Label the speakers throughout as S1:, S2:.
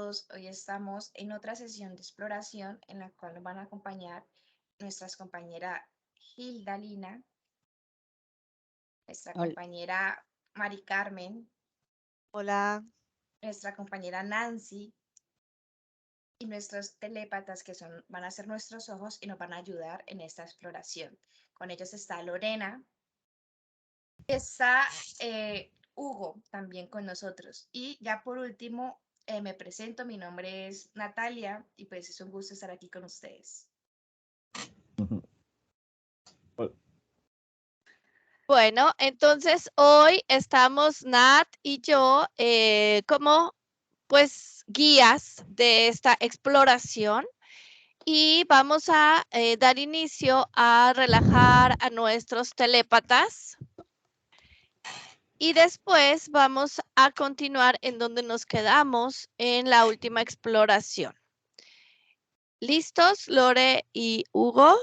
S1: todos. Hoy estamos en otra sesión de exploración en la cual nos van a acompañar nuestras compañeras Hilda Lina, nuestra
S2: Hola.
S1: compañera Mari Carmen,
S2: Hola.
S1: nuestra compañera Nancy y nuestros telépatas que van a ser nuestros ojos y nos van a ayudar en esta exploración. Con ellos está Lorena, está Hugo también con nosotros. Y ya por último, me presento, mi nombre es Natalia y pues es un gusto estar aquí con ustedes.
S2: Bueno, entonces hoy estamos Nat y yo como pues guías de esta exploración y vamos a dar inicio a relajar a nuestros telépatas y después vamos a continuar en donde nos quedamos en la última exploración. ¿Listos, Lore y Hugo?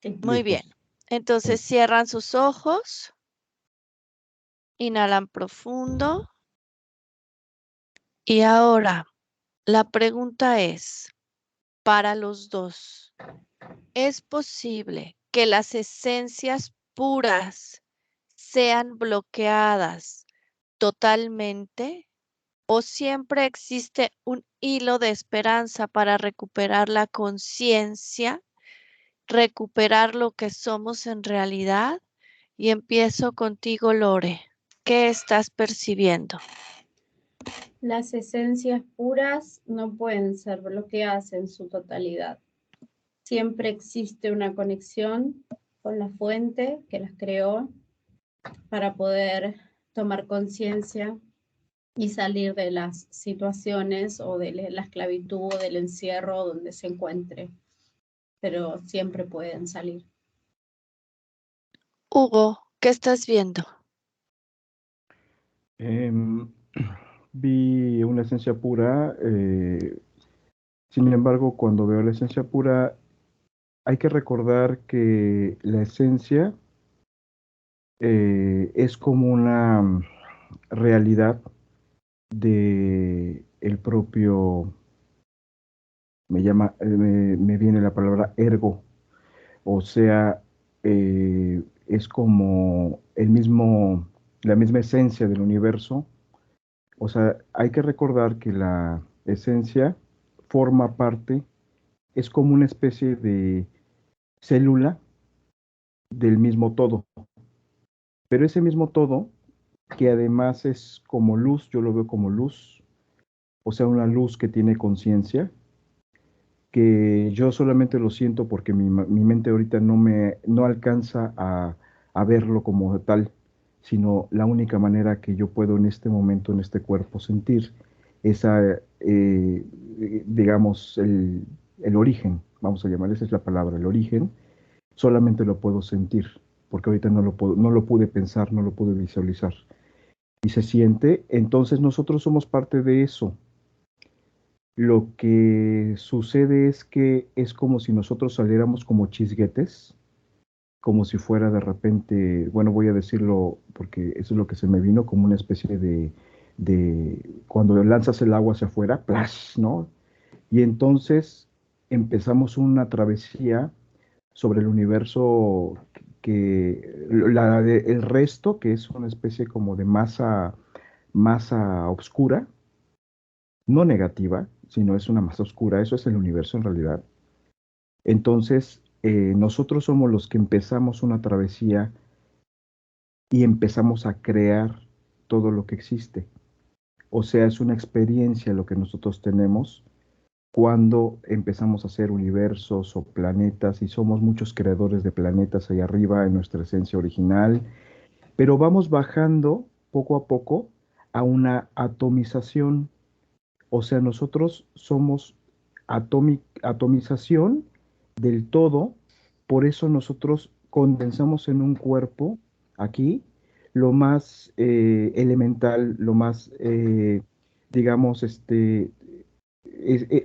S3: Sí.
S2: Muy bien. Entonces cierran sus ojos. Inhalan profundo. Y ahora, la pregunta es, para los dos, ¿es posible que las esencias puras sean bloqueadas totalmente? ¿O siempre existe un hilo de esperanza para recuperar la conciencia, recuperar lo que somos en realidad? Y empiezo contigo, Lore. ¿Qué estás percibiendo?
S3: Las esencias puras no pueden ser bloqueadas en su totalidad. Siempre existe una conexión con la fuente que las creó para poder tomar conciencia y salir de las situaciones o de la esclavitud o del encierro donde se encuentre. Pero siempre pueden salir.
S2: Hugo, ¿qué estás viendo?
S4: Vi una esencia pura, sin embargo, cuando veo la esencia pura, hay que recordar que la esencia es como una realidad de el propio, me viene la palabra ergo, o sea, es como la misma esencia del universo. O sea, hay que recordar que la esencia forma parte, es como una especie de célula del mismo todo. Pero ese mismo todo, que además es como luz, yo lo veo como luz, o sea, una luz que tiene conciencia, que yo solamente lo siento porque mi mente ahorita no alcanza a verlo como tal, sino la única manera que yo puedo en este momento, en este cuerpo, sentir esa, digamos, el origen, vamos a llamar, esa es la palabra, el origen, solamente lo puedo sentir, porque ahorita no lo pude pensar, no lo pude visualizar. Y se siente, entonces nosotros somos parte de eso. Lo que sucede es que es como si nosotros saliéramos como chisguetes, como si fuera de repente, bueno, voy a decirlo porque eso es lo que se me vino, como una especie de cuando lanzas el agua hacia afuera, ¡plash!, ¿no? Y entonces empezamos una travesía sobre el universo el resto, que es una especie como de masa oscura, no negativa, sino es una masa oscura, eso es el universo en realidad. Entonces, nosotros somos los que empezamos una travesía y empezamos a crear todo lo que existe. O sea, es una experiencia lo que nosotros tenemos cuando empezamos a hacer universos o planetas, y somos muchos creadores de planetas ahí arriba en nuestra esencia original, pero vamos bajando poco a poco a una atomización. O sea, nosotros somos atomización del todo, por eso nosotros condensamos en un cuerpo aquí lo más elemental, lo más, digamos,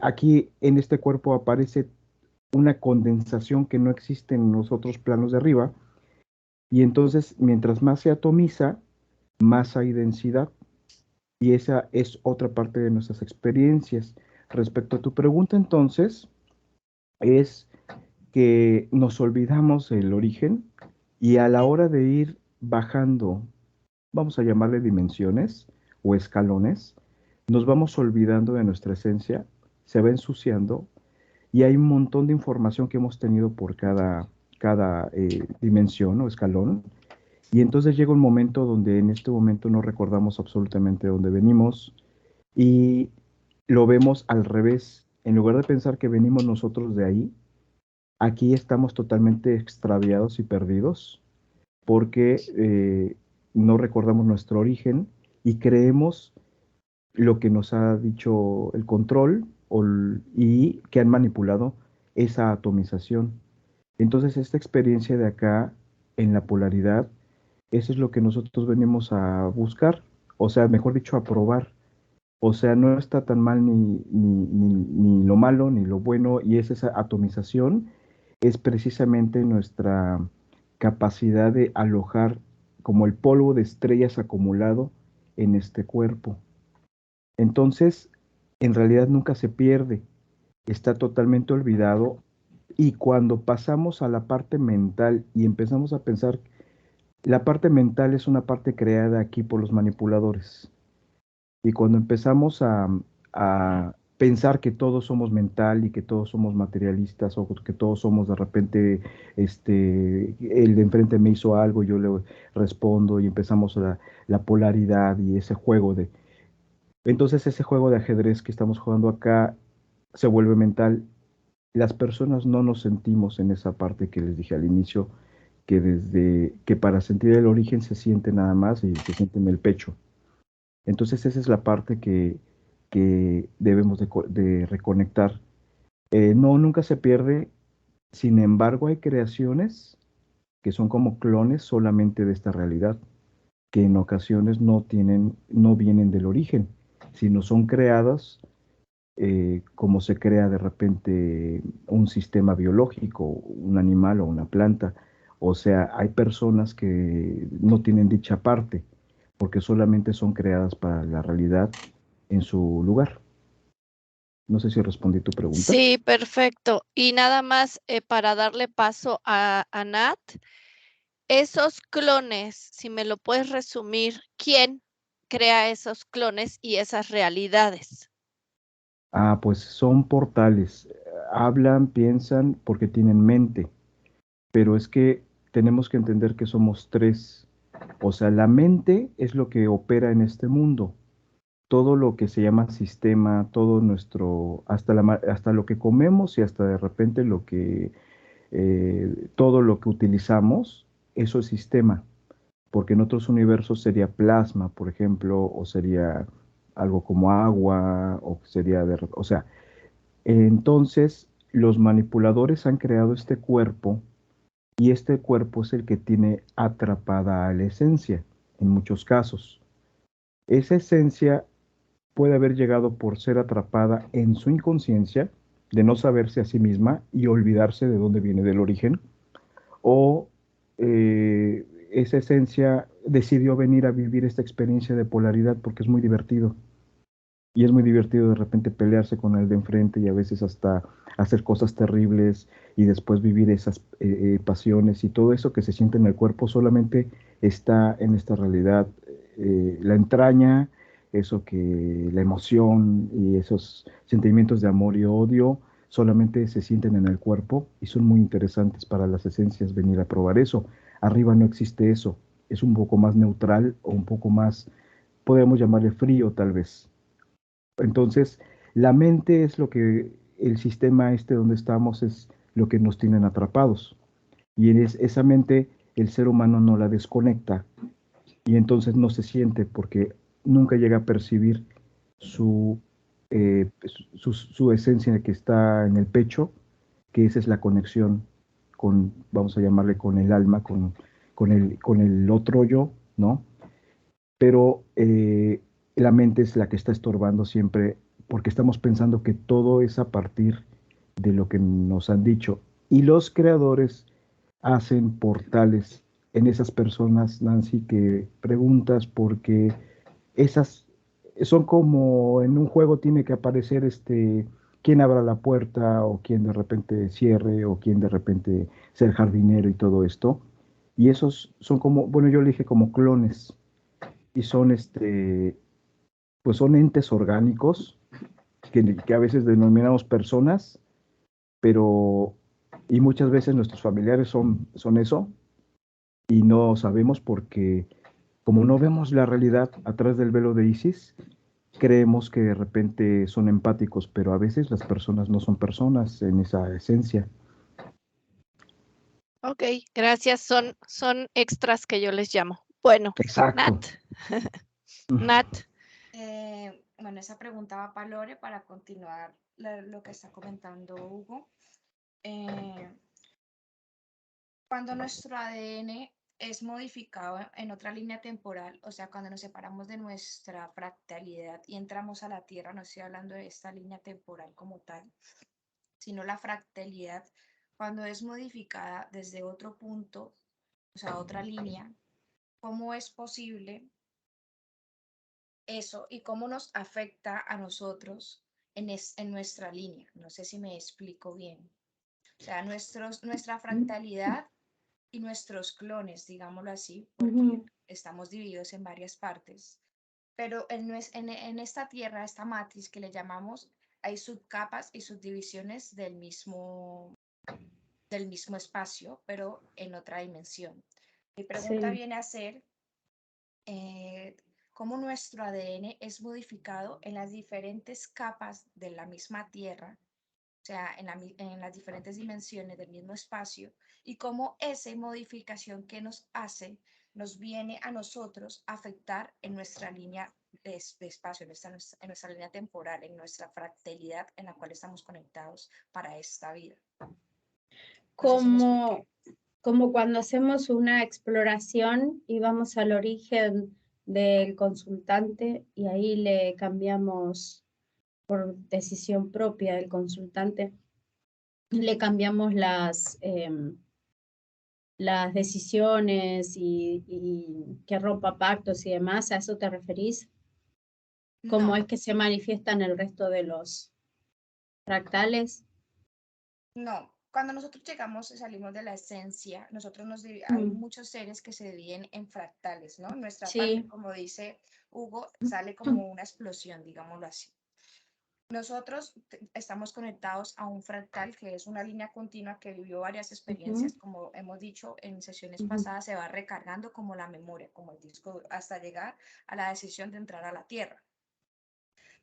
S4: aquí en este cuerpo aparece una condensación que no existe en los otros planos de arriba, y entonces mientras más se atomiza, más hay densidad. Y esa es otra parte de nuestras experiencias. Respecto a tu pregunta, entonces, es que nos olvidamos del origen y a la hora de ir bajando, vamos a llamarle dimensiones o escalones, nos vamos olvidando de nuestra esencia, se va ensuciando y hay un montón de información que hemos tenido por cada dimensión o escalón. Y entonces llega un momento donde en este momento no recordamos absolutamente de dónde venimos y lo vemos al revés. En lugar de pensar que venimos nosotros de ahí, aquí estamos totalmente extraviados y perdidos porque no recordamos nuestro origen y creemos lo que nos ha dicho el control y que han manipulado esa atomización. Entonces, esta experiencia de acá en la polaridad, eso es lo que nosotros venimos a buscar, o sea, mejor dicho, a probar. O sea, no está tan mal ni lo malo ni lo bueno, y es esa atomización, es precisamente nuestra capacidad de alojar como el polvo de estrellas acumulado en este cuerpo. Entonces, en realidad nunca se pierde, está totalmente olvidado, y cuando pasamos a la parte mental y empezamos a pensar, la parte mental es una parte creada aquí por los manipuladores. Y cuando empezamos a pensar que todos somos mental y que todos somos materialistas o que todos somos de repente, el de enfrente me hizo algo, yo le respondo y empezamos la polaridad y ese juego de... Entonces ese juego de ajedrez que estamos jugando acá se vuelve mental. Las personas no nos sentimos en esa parte que les dije al inicio, que desde que para sentir el origen se siente nada más y se siente en el pecho. Entonces esa es la parte que debemos de reconectar. No, nunca se pierde. Sin embargo, hay creaciones que son como clones solamente de esta realidad, que en ocasiones no vienen del origen, sino son creadas como se crea de repente un sistema biológico, un animal o una planta. O sea, hay personas que no tienen dicha parte, porque solamente son creadas para la realidad en su lugar. No sé si respondí tu pregunta.
S2: Sí, perfecto. Y nada más para darle paso a Nat, esos clones, si me lo puedes resumir, ¿quién crea esos clones y esas realidades?
S4: Ah, pues son portales. Hablan, piensan porque tienen mente, pero es que tenemos que entender que somos tres. O sea, la mente es lo que opera en este mundo. Todo lo que se llama sistema, todo nuestro, hasta lo que comemos y hasta de repente todo lo que utilizamos, eso es sistema, porque en otros universos sería plasma, por ejemplo, o sería algo como agua, o sería o sea, entonces los manipuladores han creado este cuerpo y este cuerpo es el que tiene atrapada a la esencia, en muchos casos. Esa esencia puede haber llegado por ser atrapada en su inconsciencia, de no saberse a sí misma y olvidarse de dónde viene del origen, o esa esencia decidió venir a vivir esta experiencia de polaridad porque es muy divertido. Y es muy divertido de repente pelearse con el de enfrente y a veces hasta hacer cosas terribles y después vivir esas pasiones, y todo eso que se siente en el cuerpo solamente está en esta realidad. La entraña, eso que la emoción y esos sentimientos de amor y odio solamente se sienten en el cuerpo y son muy interesantes para las esencias venir a probar eso. Arriba no existe eso, es un poco más neutral o un poco más, podemos llamarle frío tal vez. Entonces, la mente es lo que el sistema donde estamos es lo que nos tienen atrapados. Y esa mente el ser humano no la desconecta y entonces no se siente porque nunca llega a percibir su esencia que está en el pecho, que esa es la conexión con, vamos a llamarle con el alma, con el otro yo, ¿no? Pero la mente es la que está estorbando siempre porque estamos pensando que todo es a partir de lo que nos han dicho. Y los creadores hacen portales en esas personas, Nancy, que preguntas porque esas son como en un juego tiene que aparecer quién abra la puerta o quién de repente cierre o quién de repente sea el jardinero y todo esto. Y esos son como, bueno, yo le dije como clones y son pues son entes orgánicos que a veces denominamos personas, pero y muchas veces nuestros familiares son eso y no sabemos porque como no vemos la realidad a través del velo de Isis, creemos que de repente son empáticos, pero a veces las personas no son personas en esa esencia.
S2: Ok, gracias. Son extras que yo les llamo. Bueno,
S4: Exacto.
S2: Nat. Nat.
S1: Bueno, esa pregunta va para Lore para continuar lo que está comentando Hugo. Cuando nuestro ADN es modificado en otra línea temporal, o sea, cuando nos separamos de nuestra fractalidad y entramos a la Tierra, no estoy hablando de esta línea temporal como tal, sino la fractalidad, cuando es modificada desde otro punto, o sea, otra línea, ¿cómo es posible eso y cómo nos afecta a nosotros en nuestra línea? No sé si me explico bien. O sea, nuestra fractalidad y nuestros clones, digámoslo así, porque estamos divididos en varias partes. Pero en esta tierra, esta matriz que le llamamos, hay subcapas y subdivisiones del mismo espacio, pero en otra dimensión. Mi pregunta
S3: Sí.
S1: viene a ser cómo nuestro ADN es modificado en las diferentes capas de la misma tierra, o sea, en las diferentes dimensiones del mismo espacio, y cómo esa modificación que nos hace nos viene a nosotros a afectar en nuestra línea de espacio, en nuestra línea temporal, en nuestra fractalidad en la cual estamos conectados para esta vida. No sé si me expliqué.
S3: Como cuando hacemos una exploración y vamos al origen del consultante y ahí le cambiamos por decisión propia del consultante, le cambiamos las decisiones y que rompa pactos y demás. ¿A eso te referís? ¿Cómo
S1: No,
S3: es que se manifiesta en el resto de los fractales?
S1: no. Cuando nosotros llegamos y salimos de la esencia, hay muchos seres que se dividen en fractales, ¿no? Nuestra parte,
S3: Sí.
S1: como dice Hugo, sale como una explosión, digámoslo así. Nosotros estamos conectados a un fractal que es una línea continua que vivió varias experiencias, como hemos dicho en sesiones pasadas, se va recargando como la memoria, como el disco duro, hasta llegar a la decisión de entrar a la Tierra.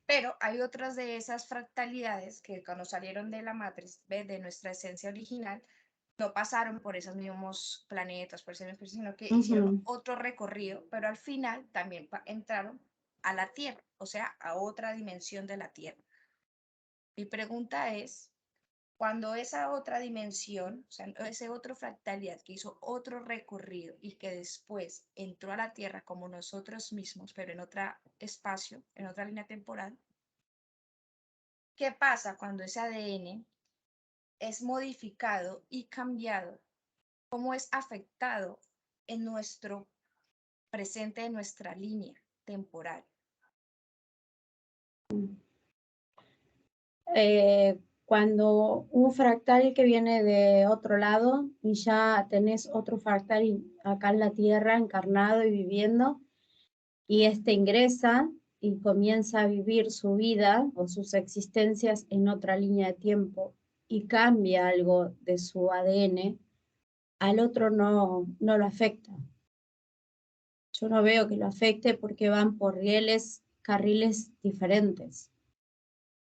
S1: Pero hay otras de esas fractalidades que cuando salieron de la matriz, de nuestra esencia original, no pasaron por esos mismos planetas, por ese mismo, sino que hicieron otro recorrido, pero al final también entraron a la Tierra, o sea, a otra dimensión de la Tierra. Mi pregunta es, cuando esa otra dimensión, o sea, ese otro fractalidad que hizo otro recorrido y que después entró a la Tierra como nosotros mismos, pero en otro espacio, en otra línea temporal, ¿qué pasa cuando ese ADN es modificado y cambiado? ¿Cómo es afectado en nuestro presente, en nuestra línea temporal?
S3: Cuando un fractal que viene de otro lado y ya tenés otro fractal acá en la Tierra encarnado y viviendo, y este ingresa y comienza a vivir su vida o sus existencias en otra línea de tiempo y cambia algo de su ADN, al otro no lo afecta. Yo no veo que lo afecte porque van por carriles diferentes.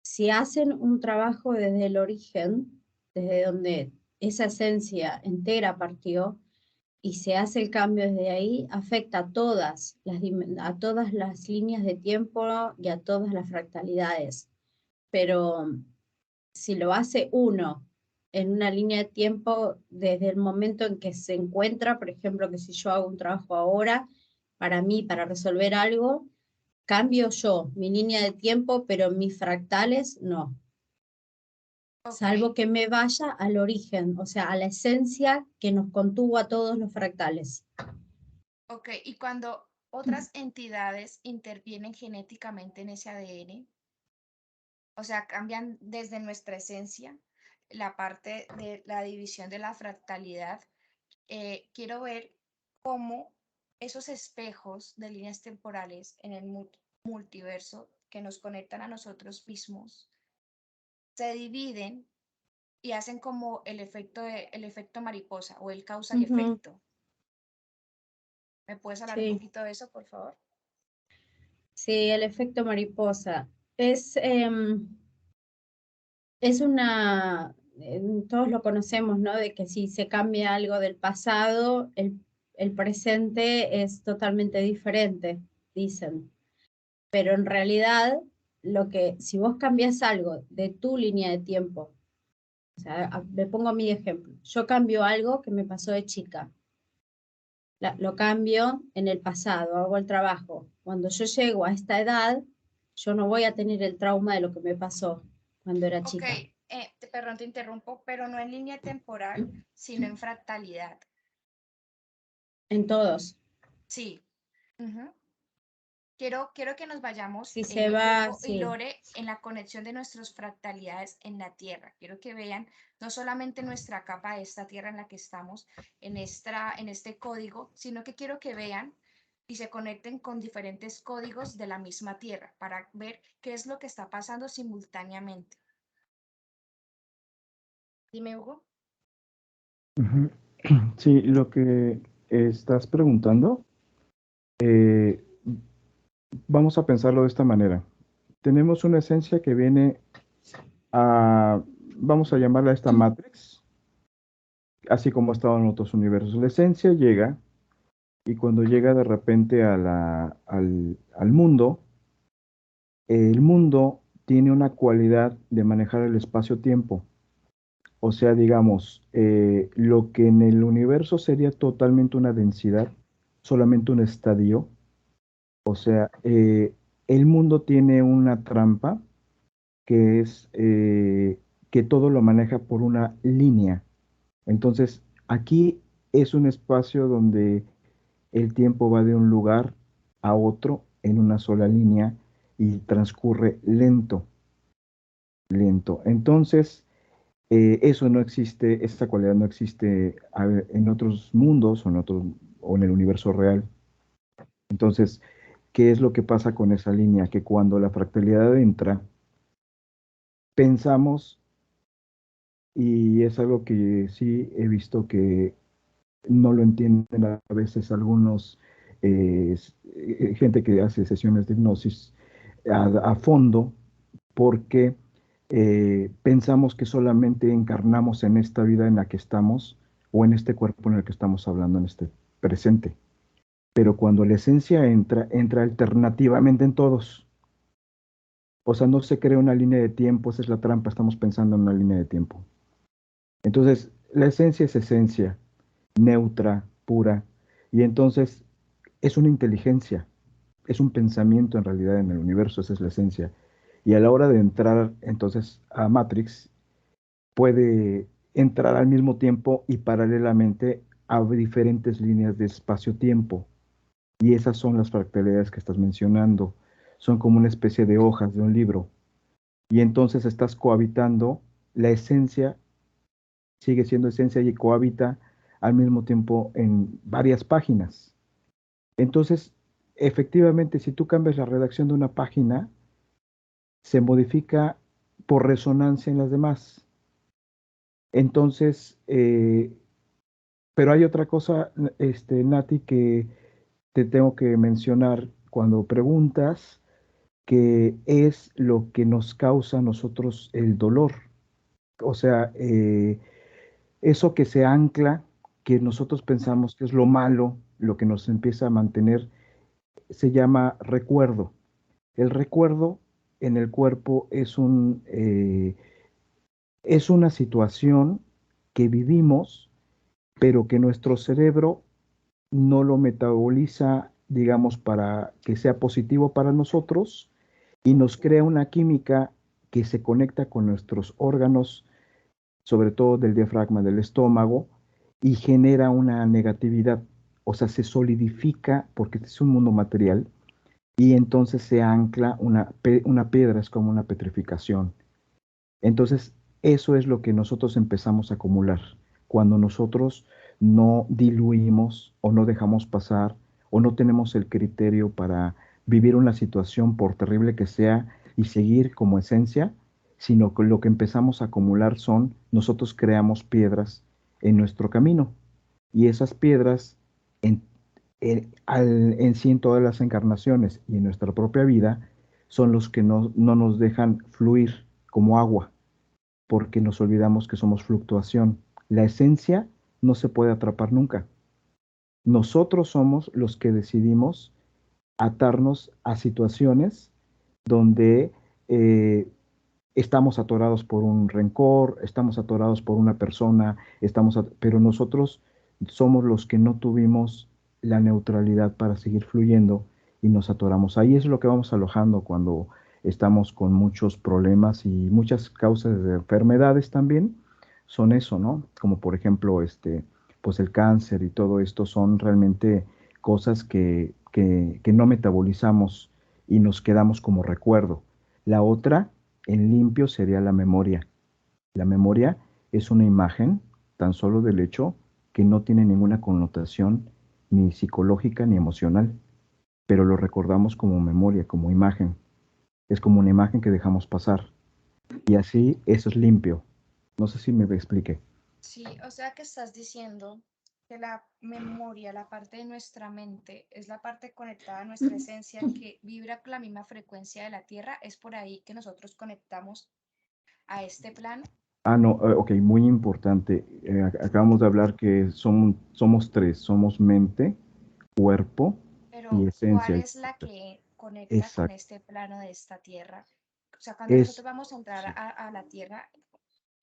S3: Si hacen un trabajo desde el origen, desde donde esa esencia entera partió, y se hace el cambio desde ahí, afecta a todas las líneas de tiempo y a todas las fractalidades. Pero si lo hace uno en una línea de tiempo, desde el momento en que se encuentra, por ejemplo, que si yo hago un trabajo ahora, para mí, para resolver algo, cambio yo mi línea de tiempo, pero mis fractales no.
S1: Okay.
S3: Salvo que me vaya al origen, o sea, a la esencia que nos contuvo a todos los fractales.
S1: Ok, y cuando otras entidades intervienen genéticamente en ese ADN, o sea, cambian desde nuestra esencia la parte de la división de la fractalidad. Quiero ver cómo esos espejos de líneas temporales en el multiverso que nos conectan a nosotros mismos se dividen y hacen como el efecto mariposa o el causa y
S3: Ujú.
S1: efecto. ¿Me puedes hablar un
S3: Sí.
S1: poquito de eso, por favor?
S3: Sí, el efecto mariposa. Es todos lo conocemos, ¿no? De que si se cambia algo del pasado, el presente es totalmente diferente, dicen. Pero en realidad, si vos cambias algo de tu línea de tiempo, o sea, me pongo mi ejemplo, yo cambio algo que me pasó de chica, lo cambio en el pasado, hago el trabajo. Cuando yo llego a esta edad, yo no voy a tener el trauma de lo que me pasó cuando era
S1: Ok,
S3: chica.
S1: perdón, te interrumpo, pero no en línea temporal, sino en fractalidad.
S3: En todos.
S1: Sí. Ujú. Quiero que nos vayamos,
S3: Si se va,
S1: Hugo y
S3: sí.
S1: Lore, en la conexión de nuestras fractalidades en la Tierra. Quiero que vean no solamente nuestra capa de esta Tierra en la que estamos, en este código, sino que quiero que vean y se conecten con diferentes códigos de la misma Tierra para ver qué es lo que está pasando simultáneamente. Dime, Hugo.
S4: Ujú. Sí, lo que estás preguntando, vamos a pensarlo de esta manera. Tenemos una esencia que viene vamos a llamarla esta Matrix, así como ha estado en otros universos. La esencia llega y cuando llega de repente al mundo, el mundo tiene una cualidad de manejar el espacio-tiempo. O sea, digamos, lo que en el universo sería totalmente una densidad, solamente un estadio. O sea, el mundo tiene una trampa que es que todo lo maneja por una línea. Entonces, aquí es un espacio donde el tiempo va de un lugar a otro en una sola línea y transcurre lento, lento. Entonces, eso no existe, esa cualidad no existe en otros mundos o en el universo real. Entonces, ¿qué es lo que pasa con esa línea? Que cuando la fractalidad entra, pensamos, y es algo que sí he visto que no lo entienden a veces algunos, gente que hace sesiones de hipnosis a fondo, porque pensamos que solamente encarnamos en esta vida en la que estamos o en este cuerpo en el que estamos hablando en este presente. Pero cuando la esencia entra, entra alternativamente en todos. O sea, no se crea una línea de tiempo, esa es la trampa, estamos pensando en una línea de tiempo. Entonces, la esencia es esencia, neutra, pura, y entonces es una inteligencia, es un pensamiento en realidad en el universo, esa es la esencia. Y a la hora de entrar entonces a Matrix, puede entrar al mismo tiempo y paralelamente a diferentes líneas de espacio-tiempo. Y esas son las fractalidades que estás mencionando. Son como una especie de hojas de un libro. Y entonces estás cohabitando, la esencia sigue siendo esencia y cohabita al mismo tiempo en varias páginas. Entonces, efectivamente, si tú cambias la redacción de una página, se modifica por resonancia en las demás. Entonces, pero hay otra cosa, Nati, que te tengo que mencionar cuando preguntas, que es lo que nos causa a nosotros el dolor. O sea, eso que se ancla, que nosotros pensamos que es lo malo, lo que nos empieza a mantener, se llama recuerdo. El recuerdo en el cuerpo es una situación que vivimos, pero que nuestro cerebro no lo metaboliza, digamos, para que sea positivo para nosotros y nos crea una química que se conecta con nuestros órganos, sobre todo del diafragma del estómago, y genera una negatividad. o sea, se solidifica porque este es un mundo material y entonces se ancla una piedra, es como una petrificación. Entonces, eso es lo que nosotros empezamos a acumular cuando nosotros no diluimos o no dejamos pasar o no tenemos el criterio para vivir una situación, por terrible que sea, y seguir como esencia, sino que lo que empezamos a acumular son, nosotros creamos piedras en nuestro camino. Y esas piedras, en, en sí, en todas las encarnaciones y en nuestra propia vida, son los que no nos dejan fluir como agua porque nos olvidamos que somos fluctuación. La esencia no se puede atrapar nunca. Nosotros somos los que decidimos atarnos a situaciones donde estamos atorados por un rencor, estamos atorados por una persona, pero nosotros somos los que no tuvimos la neutralidad para seguir fluyendo y nos atoramos. Ahí es lo que vamos alojando cuando estamos con muchos problemas y muchas causas de enfermedades también son eso, ¿no? Como por ejemplo, pues el cáncer y todo esto son realmente cosas que no metabolizamos y nos quedamos como recuerdo. La otra en limpio sería la memoria. La memoria es una imagen tan solo del hecho que no tiene ninguna connotación ni psicológica ni emocional, pero lo recordamos como memoria, como imagen. Es como una imagen que dejamos pasar. Y así eso es limpio. No sé si me expliqué.
S1: Sí, o sea que estás diciendo que la memoria, la parte de nuestra mente, es la parte conectada a nuestra esencia que vibra con la misma frecuencia de la Tierra. Es por ahí que nosotros conectamos a este plano.
S4: Ah, no, ok, muy importante. Acabamos de hablar que somos tres, somos mente, cuerpo y
S1: Pero ¿cuál
S4: esencia.
S1: es la que conecta con
S4: Exacto.
S1: este plano de esta Tierra? O sea, cuando nosotros
S4: Es,
S1: vamos a entrar
S4: sí.
S1: a la Tierra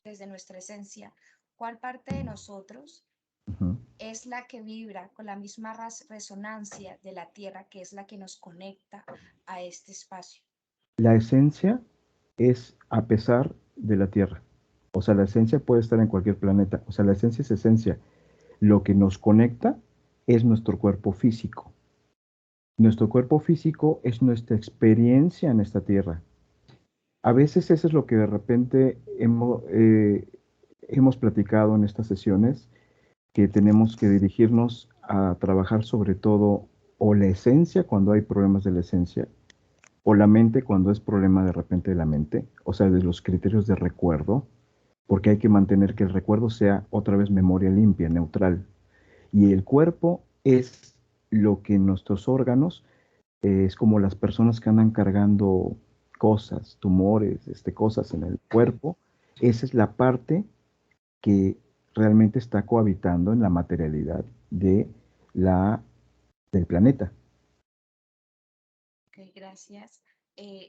S1: desde nuestra esencia, ¿cuál parte de nosotros
S4: Ujú.
S1: es la que vibra con la misma resonancia de la Tierra, que es la que nos conecta a este espacio?
S4: La esencia es a pesar de la Tierra. O sea, la esencia puede estar en cualquier planeta. O sea, la esencia es esencia. Lo que nos conecta es nuestro cuerpo físico. Nuestro cuerpo físico es nuestra experiencia en esta Tierra. A veces eso es lo que de repente hemos platicado en estas sesiones, que tenemos que dirigirnos a trabajar sobre todo o la esencia cuando hay problemas de la esencia, o la mente cuando es problema de repente de la mente, o sea, de los criterios de recuerdo, porque hay que mantener que el recuerdo sea otra vez memoria limpia, neutral. Y el cuerpo es lo que nuestros órganos, es como las personas que andan cargando cosas, tumores, cosas en el cuerpo, esa es la parte que realmente está cohabitando en la materialidad la, del planeta.
S1: Ok, gracias.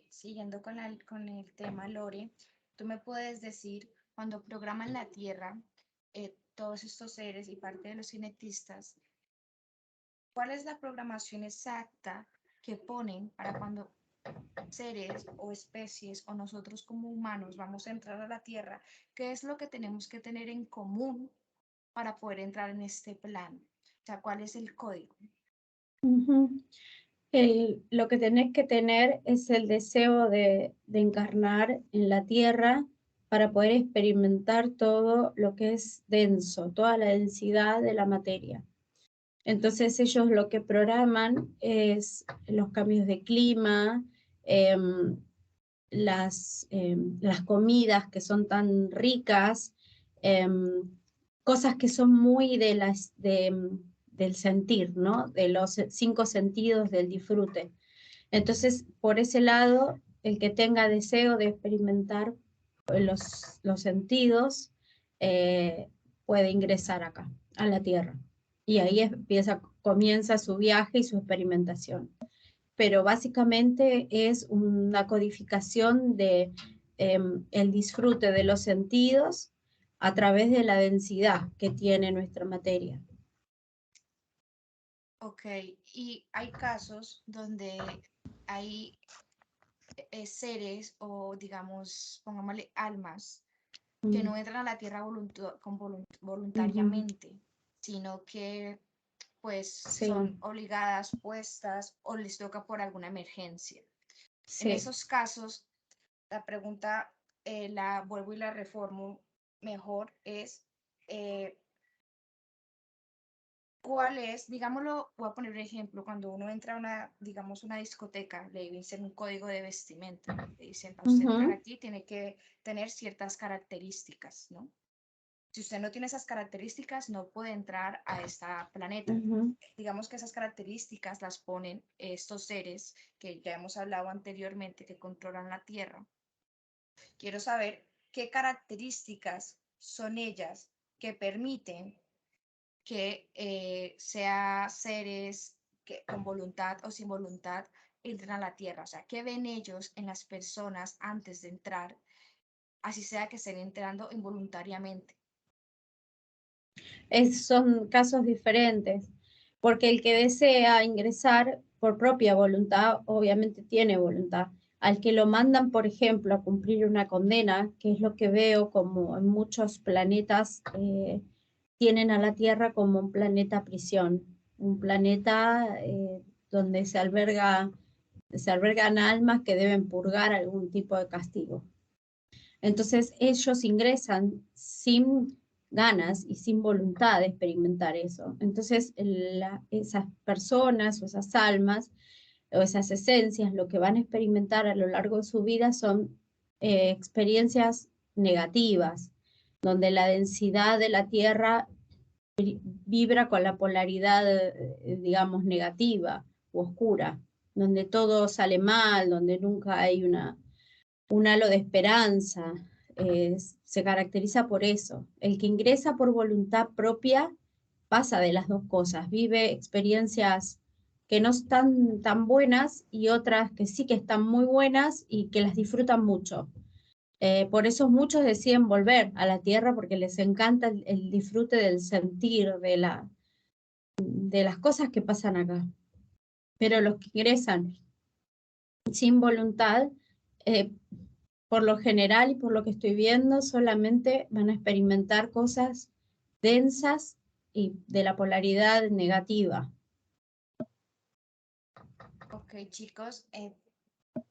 S1: Siguiendo con el tema, Lore, ¿tú me puedes decir, cuando programan la Tierra, todos estos seres y parte de los cinetistas, cuál es la programación exacta que ponen para cuando seres o especies o nosotros como humanos vamos a entrar a la Tierra? ¿Qué es lo que tenemos que tener en común para poder entrar en este plan? O sea, ¿cuál es el código?
S3: Ujú. Lo que tenés que tener es el deseo de encarnar en la tierra para poder experimentar todo lo que es denso, toda la densidad de la materia. Entonces ellos lo que programan es los cambios de clima, em, las comidas que son tan ricas, cosas que son muy del sentir, ¿no? De los 5 sentidos del disfrute. Entonces, por ese lado, el que tenga deseo de experimentar los sentidos puede ingresar acá, a la Tierra. Y ahí comienza su viaje y su experimentación. Pero básicamente es una codificación de el disfrute de los sentidos a través de la densidad que tiene nuestra materia.
S1: Ok, y hay casos donde hay seres o digamos, pongámosle almas que no entran a la Tierra
S3: Ujú.
S1: voluntariamente, sino que pues
S3: Sí.
S1: son obligadas, puestas o les toca por alguna emergencia.
S3: Sí.
S1: En esos casos, la pregunta, la vuelvo y la reformo mejor, es ¿cuál es? Digámoslo, voy a poner un ejemplo, cuando uno entra a una, digamos, una discoteca, le dicen un código de vestimenta, le dicen, a usted entrar aquí tiene que tener ciertas características, ¿no? Si usted no tiene esas características, no puede entrar a esta planeta. Digamos que esas características las ponen estos seres que ya hemos hablado anteriormente, que controlan la Tierra. Quiero saber qué características son ellas que permiten que sea seres que con voluntad o sin voluntad entren a la Tierra. O sea, ¿qué ven ellos en las personas antes de entrar? Así sea que estén entrando involuntariamente.
S3: Son casos diferentes, porque el que desea ingresar por propia voluntad, obviamente tiene voluntad. Al que lo mandan, por ejemplo, a cumplir una condena, que es lo que veo como en muchos planetas, tienen a la Tierra como un planeta prisión, un planeta donde se albergan almas que deben purgar algún tipo de castigo. Entonces ellos ingresan sin ganas y sin voluntad de experimentar eso. Entonces esas personas o esas almas o esas esencias lo que van a experimentar a lo largo de su vida son experiencias negativas, donde la densidad de la Tierra vibra con la polaridad, digamos, negativa o oscura, donde todo sale mal, donde nunca hay un halo de esperanza. Se caracteriza por eso. El que ingresa por voluntad propia pasa de las dos cosas, vive experiencias que no están tan buenas y otras que sí que están muy buenas y que las disfrutan mucho. Por eso muchos deciden volver a la Tierra porque les encanta el disfrute del sentir, de las cosas que pasan acá. Pero los que ingresan sin voluntad, por lo general y por lo que estoy viendo, solamente van a experimentar cosas densas y de la polaridad negativa.
S1: Ok, chicos,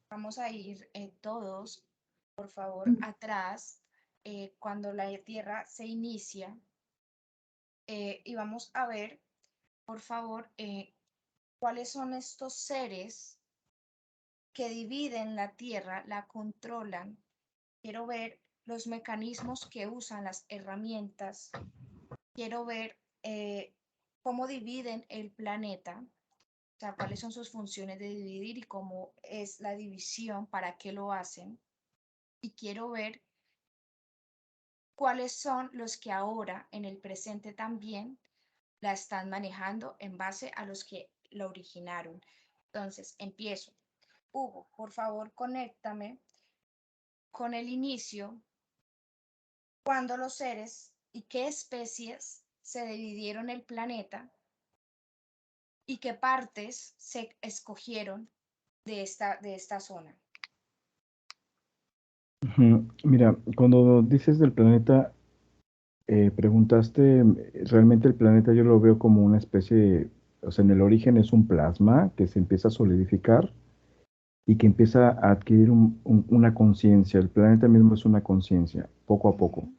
S1: vamos a ir todos, por favor, atrás, cuando la Tierra se inicia, y vamos a ver, por favor, cuáles son estos seres que dividen la Tierra, la controlan. Quiero ver los mecanismos que usan, las herramientas. Quiero ver cómo dividen el planeta, o sea, cuáles son sus funciones de dividir y cómo es la división, para qué lo hacen. Y quiero ver cuáles son los que ahora, en el presente también, la están manejando en base a los que la originaron. Entonces, empiezo. Hugo, por favor, conéctame con el inicio, cuando los seres y qué especies se dividieron el planeta y qué partes se escogieron de esta zona.
S4: Mira, cuando dices del planeta, preguntaste, realmente el planeta yo lo veo como una especie, o sea, en el origen es un plasma que se empieza a solidificar y que empieza a adquirir una conciencia. El planeta mismo es una conciencia, poco a poco.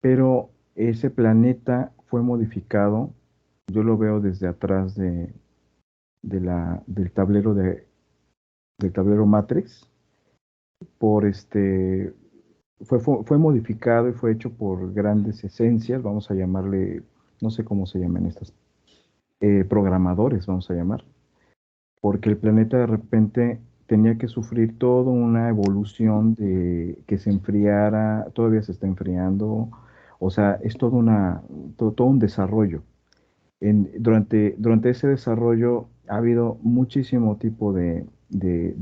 S4: Pero ese planeta fue modificado, yo lo veo desde atrás del tablero del tablero Matrix, fue modificado y fue hecho por grandes esencias, vamos a llamarle, no sé cómo se llaman estas, programadores, vamos a llamar, porque el planeta de repente tenía que sufrir toda una evolución de que se enfriara, todavía se está enfriando, o sea, es todo un desarrollo. Durante ese desarrollo ha habido muchísimo tipo de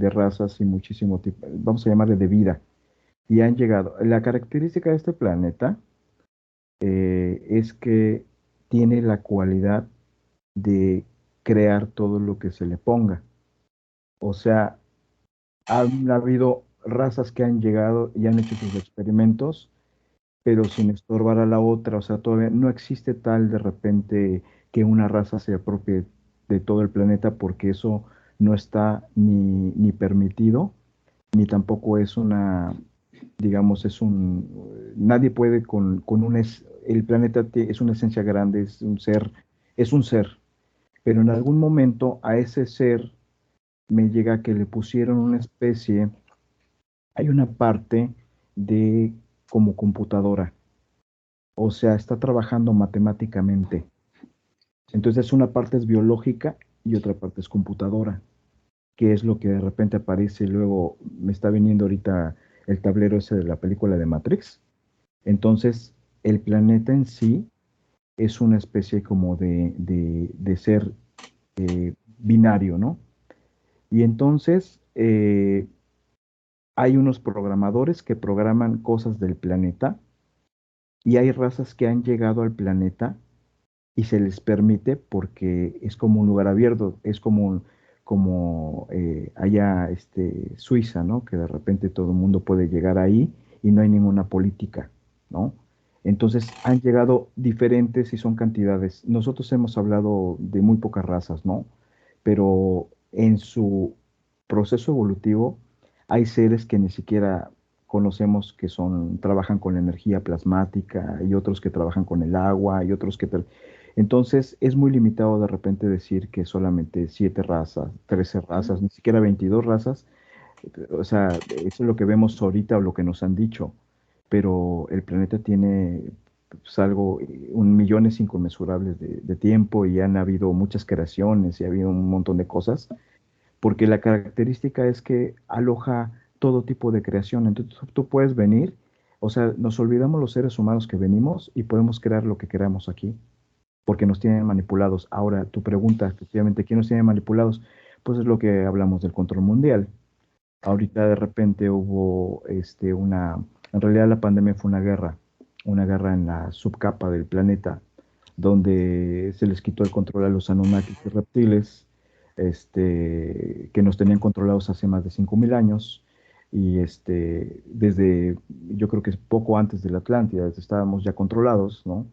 S4: razas y muchísimo tipo, vamos a llamarle de vida, y han llegado. La característica de este planeta es que tiene la cualidad de crear todo lo que se le ponga. O sea, han habido razas que han llegado y han hecho sus experimentos, pero sin estorbar a la otra. O sea, todavía no existe tal de repente que una raza se apropie de todo el planeta, porque eso no está ni permitido, ni tampoco es una, digamos, nadie puede el planeta es una esencia grande, es un ser, pero en algún momento a ese ser me llega que le pusieron una especie, hay una parte de como computadora, o sea, está trabajando matemáticamente. Entonces una parte es biológica y otra parte es computadora, que es lo que de repente aparece. Luego me está viniendo ahorita el tablero ese de la película de Matrix. Entonces el planeta en sí es una especie como de ser binario, ¿no? Y entonces hay unos programadores que programan cosas del planeta, y hay razas que han llegado al planeta y se les permite porque es como un lugar abierto, es como allá Suiza, ¿no? Que de repente todo el mundo puede llegar ahí y no hay ninguna política, ¿no? Entonces han llegado diferentes y son cantidades. Nosotros hemos hablado de muy pocas razas, ¿no? Pero en su proceso evolutivo hay seres que ni siquiera conocemos, que trabajan con la energía plasmática, y otros que trabajan con el agua, y otros entonces es muy limitado de repente decir que solamente 7 razas, 13 razas, ni siquiera 22 razas. O sea, eso es lo que vemos ahorita o lo que nos han dicho, pero el planeta tiene pues, millones inconmensurables de tiempo, y han habido muchas creaciones y ha habido un montón de cosas, porque la característica es que aloja todo tipo de creación. Entonces tú puedes venir, o sea, nos olvidamos los seres humanos que venimos y podemos crear lo que queramos aquí, porque nos tienen manipulados. Ahora, tu pregunta, efectivamente, ¿quién nos tiene manipulados? Pues es lo que hablamos del control mundial. Ahorita de repente hubo en realidad la pandemia fue una guerra en la subcapa del planeta, donde se les quitó el control a los Anunnakis y reptiles, que nos tenían controlados hace más de 5.000 años, y desde, yo creo que es poco antes de la Atlántida, estábamos ya controlados, ¿no?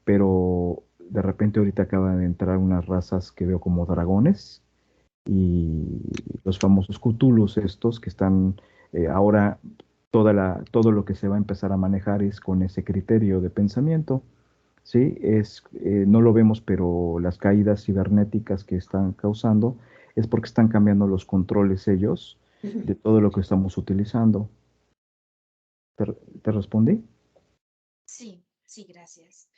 S4: Pero de repente ahorita acaban de entrar unas razas que veo como dragones, y los famosos Cthulhus estos que están ahora, todo lo que se va a empezar a manejar es con ese criterio de pensamiento, ¿sí? No lo vemos, pero las caídas cibernéticas que están causando es porque están cambiando los controles ellos de todo lo que estamos utilizando. ¿Te respondí?
S1: Sí, sí, gracias.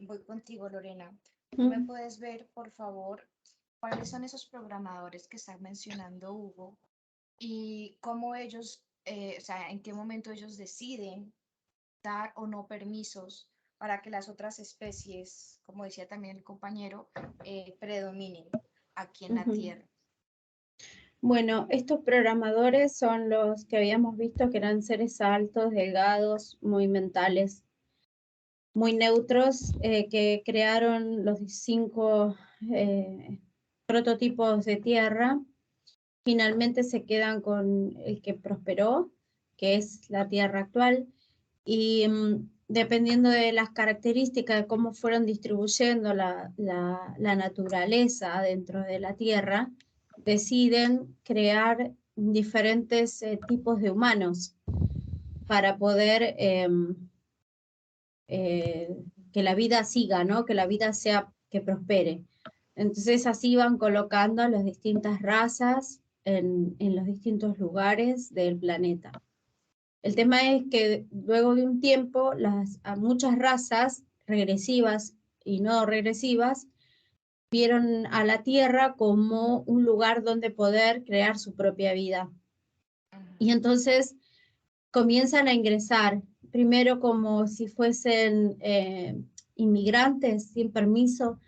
S1: Voy contigo, Lorena. ¿Tú me puedes ver, por favor, cuáles son esos programadores que está mencionando Hugo y cómo ellos, o sea, en qué momento ellos deciden dar o no permisos para que las otras especies, como decía también el compañero, predominen aquí en la Tierra?
S3: Bueno, estos programadores son los que habíamos visto que eran seres altos, delgados, muy mentales, muy neutros, que crearon los 5 prototipos de Tierra. Finalmente se quedan con el que prosperó, que es la Tierra actual, y dependiendo de las características de cómo fueron distribuyendo la naturaleza dentro de la Tierra, deciden crear diferentes tipos de humanos para poder que la vida siga, ¿no? Que la vida que prospere. Entonces así van colocando a las distintas razas en los distintos lugares del planeta. El tema es que luego de un tiempo, a muchas razas regresivas y no regresivas vieron a la Tierra como un lugar donde poder crear su propia vida. Y entonces comienzan a ingresar, primero como si fuesen inmigrantes sin permiso,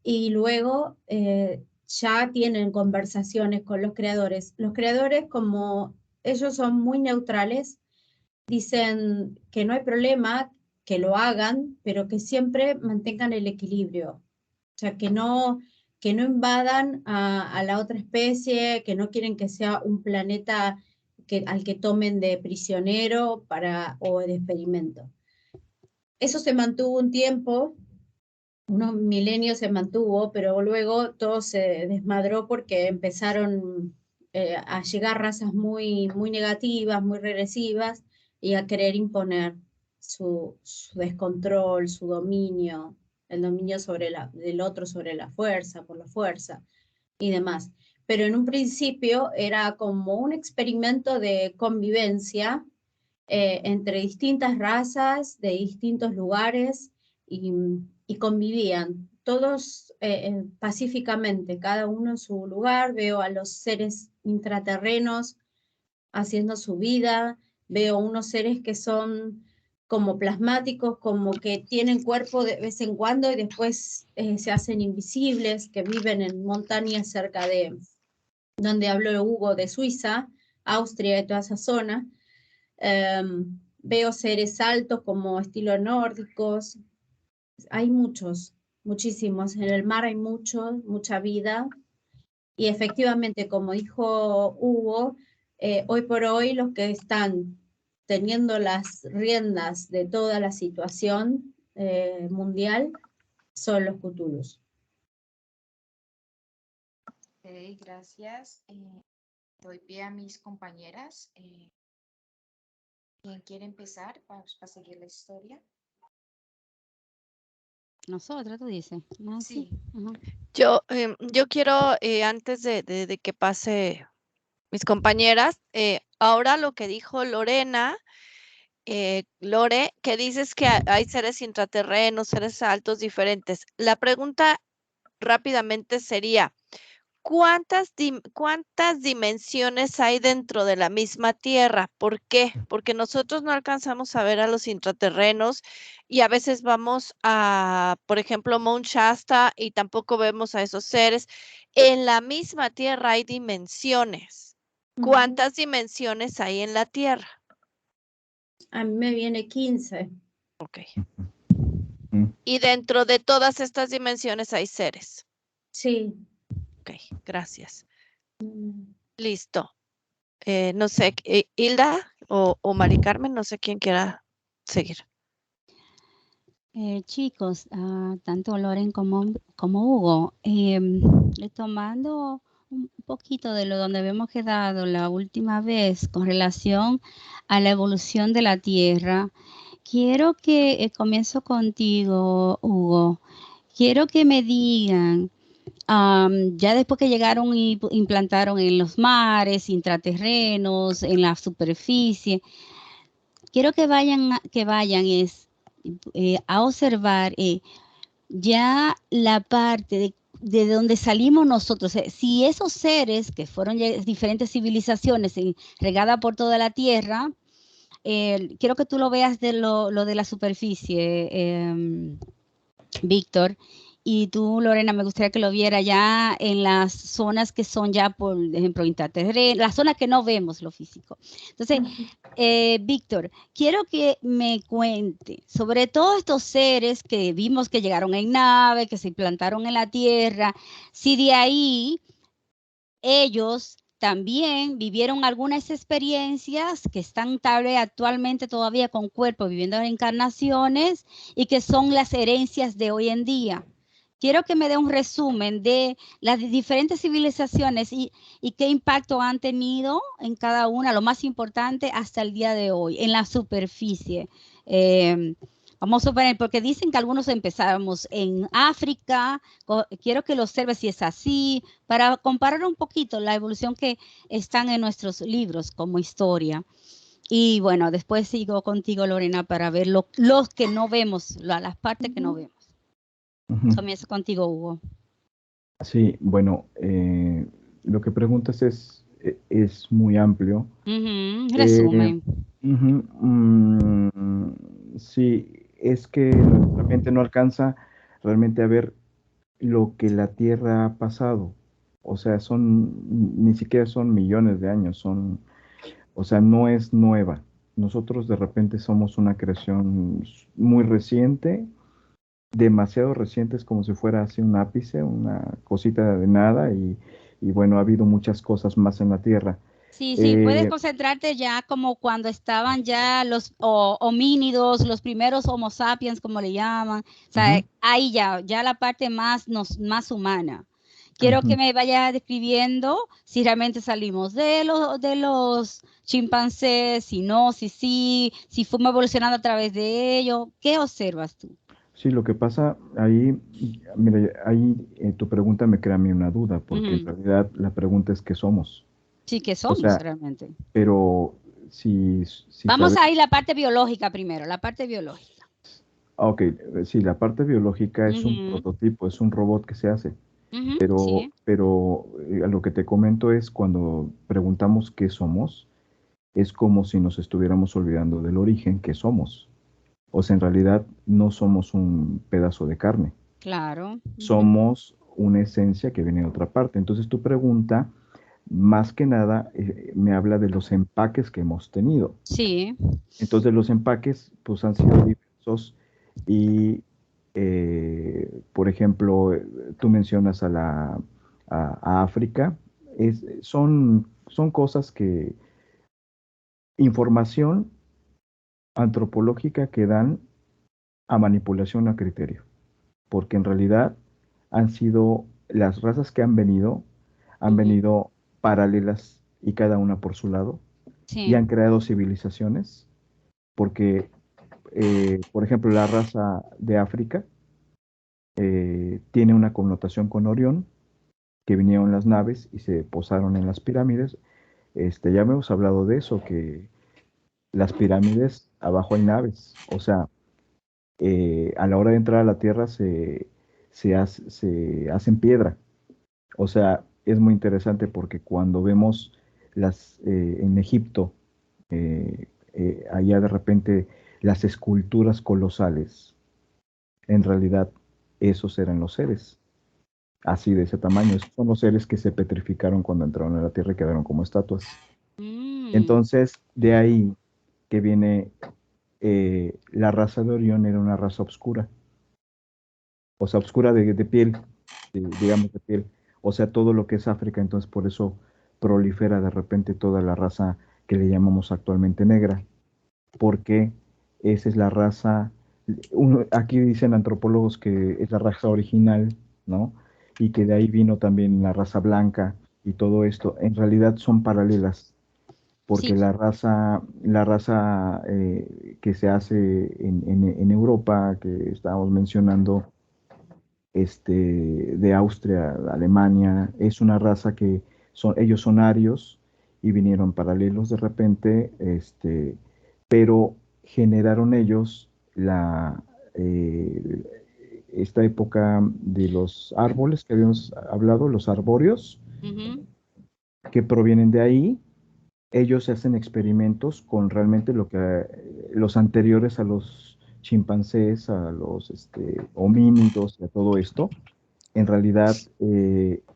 S3: y luego ya tienen conversaciones con los creadores. Los creadores, como ellos son muy neutrales, dicen que no hay problema, que lo hagan, pero que siempre mantengan el equilibrio. O sea, que no invadan a la otra especie, que no quieren que sea un planeta al que tomen de prisionero o de experimento. Eso se mantuvo un tiempo, unos milenios se mantuvo, pero luego todo se desmadró porque empezaron a llegar razas muy, muy negativas, muy regresivas, y a querer imponer su descontrol, su dominio, el dominio del otro sobre la fuerza, por la fuerza y demás. Pero en un principio era como un experimento de convivencia entre distintas razas, de distintos lugares, y convivían todos pacíficamente, cada uno en su lugar. Veo a los seres intraterrenos haciendo su vida, veo unos seres que son como plasmáticos, como que tienen cuerpo de vez en cuando y después se hacen invisibles, que viven en montañas cerca de donde habló Hugo, de Suiza, Austria y toda esa zona. Veo seres altos como estilo nórdicos. Hay muchos, muchísimos. En el mar hay mucha vida. Y efectivamente, como dijo Hugo, hoy por hoy los que están teniendo las riendas de toda la situación mundial son los Cthulhus.
S1: Ok, gracias. Doy pie a mis compañeras. ¿Quién quiere empezar para seguir la historia?
S5: Nosotros, tú dices. Nancy.
S1: Sí.
S5: Ajá.
S2: Yo quiero, antes de que pase mis compañeras, ahora lo que dijo Lorena, Lore, que dices que hay seres intraterrenos, seres altos diferentes. La pregunta rápidamente sería, ¿cuántas dimensiones hay dentro de la misma Tierra? ¿Por qué? Porque nosotros no alcanzamos a ver a los intraterrenos y a veces vamos a, por ejemplo, Mount Shasta y tampoco vemos a esos seres. En la misma Tierra hay dimensiones. ¿Cuántas dimensiones hay en la Tierra?
S3: A mí me viene 15.
S2: Ok. Y dentro de todas estas dimensiones hay seres.
S3: Sí.
S2: Ok, gracias. Listo. No sé, Hilda o Mari Carmen, no sé quién quiera seguir.
S5: Chicos, tanto Loren como Hugo, retomando un poquito de lo donde habíamos quedado la última vez con relación a la evolución de la Tierra, quiero que comienzo contigo, Hugo. Quiero que me digan, ya después que llegaron y implantaron en los mares, intraterrenos, en la superficie, quiero que vayan a observar ya la parte de donde salimos nosotros. Si esos seres que fueron diferentes civilizaciones regadas por toda la Tierra, quiero que tú lo veas de lo de la superficie, Víctor. Y tú, Lorena, me gustaría que lo viera ya en las zonas que son ya, por ejemplo, intraterrenas, las zonas que no vemos lo físico. Entonces, Víctor, quiero que me cuente sobre todos estos seres que vimos que llegaron en nave, que se implantaron en la Tierra, si de ahí ellos también vivieron algunas experiencias que están tal vez actualmente todavía con cuerpo, viviendo en encarnaciones, y que son las herencias de hoy en día. Quiero que me dé un resumen de las diferentes civilizaciones y qué impacto han tenido en cada una, lo más importante hasta el día de hoy, en la superficie. Vamos a suponer, porque dicen que algunos empezamos en África. Quiero que lo observe si es así, para comparar un poquito la evolución que están en nuestros libros como historia. Y bueno, después sigo contigo, Lorena, para ver los que no vemos, las partes que no vemos. Comienzo contigo, Hugo.
S4: Sí, bueno, lo que preguntas es muy amplio.
S5: Resumen.
S4: Sí, es que nuestra mente no alcanza realmente a ver lo que la Tierra ha pasado. O sea, ni siquiera son millones de años, o sea, no es nueva. Nosotros de repente somos una creación muy reciente, demasiado reciente, es como si fuera así un ápice, una cosita de nada, y bueno, ha habido muchas cosas más en la Tierra.
S5: Sí, sí, puedes concentrarte ya como cuando estaban ya los homínidos, los primeros Homo sapiens, como le llaman. O sea, ahí ya la parte más humana. Quiero que me vayas describiendo si realmente salimos de los chimpancés, si no, si fuimos evolucionando a través de ellos. ¿Qué observas tú?
S4: Sí, lo que pasa ahí, mira, ahí tu pregunta me crea a mí una duda, porque en realidad la pregunta es ¿qué somos?
S5: Sí, ¿qué
S4: O
S5: somos
S4: sea,
S5: realmente?
S4: pero si
S5: Vamos a ir a la parte biológica primero, la parte biológica.
S4: Ok, sí, la parte biológica es un prototipo, es un robot que se hace,
S5: Sí.
S4: pero a lo que te comento es cuando preguntamos qué somos, es como si nos estuviéramos olvidando del origen que somos. O sea, en realidad no somos un pedazo de carne,
S5: Claro.
S4: somos una esencia que viene de otra parte. Entonces tu pregunta, más que nada, me habla de los empaques que hemos tenido.
S5: Sí.
S4: Entonces los empaques pues han sido diversos y, por ejemplo, tú mencionas a África, son cosas que, información antropológica que dan a manipulación a criterio, porque en realidad han sido las razas que han venido paralelas y cada una por su lado, y
S5: Sí.
S4: han creado civilizaciones, porque por ejemplo, la raza de África tiene una connotación con Orión, que vinieron las naves y se posaron en las pirámides. Ya hemos hablado de eso, que las pirámides abajo hay naves, o sea, a la hora de entrar a la Tierra se hacen piedra. O sea, es muy interesante porque cuando vemos en Egipto, allá de repente las esculturas colosales, en realidad esos eran los seres, así de ese tamaño. Esos son los seres que se petrificaron cuando entraron a la Tierra y quedaron como estatuas. Entonces, de ahí que viene la raza de Orión era una raza oscura, o sea, oscura de piel, digamos de piel, o sea, todo lo que es África, entonces por eso prolifera de repente toda la raza que le llamamos actualmente negra, porque esa es la raza, aquí dicen antropólogos que es la raza original, ¿no? Y que de ahí vino también la raza blanca y todo esto. En realidad son paralelas, porque
S5: Sí.
S4: la raza que se hace en Europa, que estábamos mencionando, de Austria, Alemania, es una raza que ellos son arios y vinieron paralelos de repente, pero generaron ellos eh, esta época de los árboles que habíamos hablado, los arbóreos, que provienen de ahí. Ellos hacen experimentos con realmente lo que los anteriores a los chimpancés, a los homínidos y a todo esto, en realidad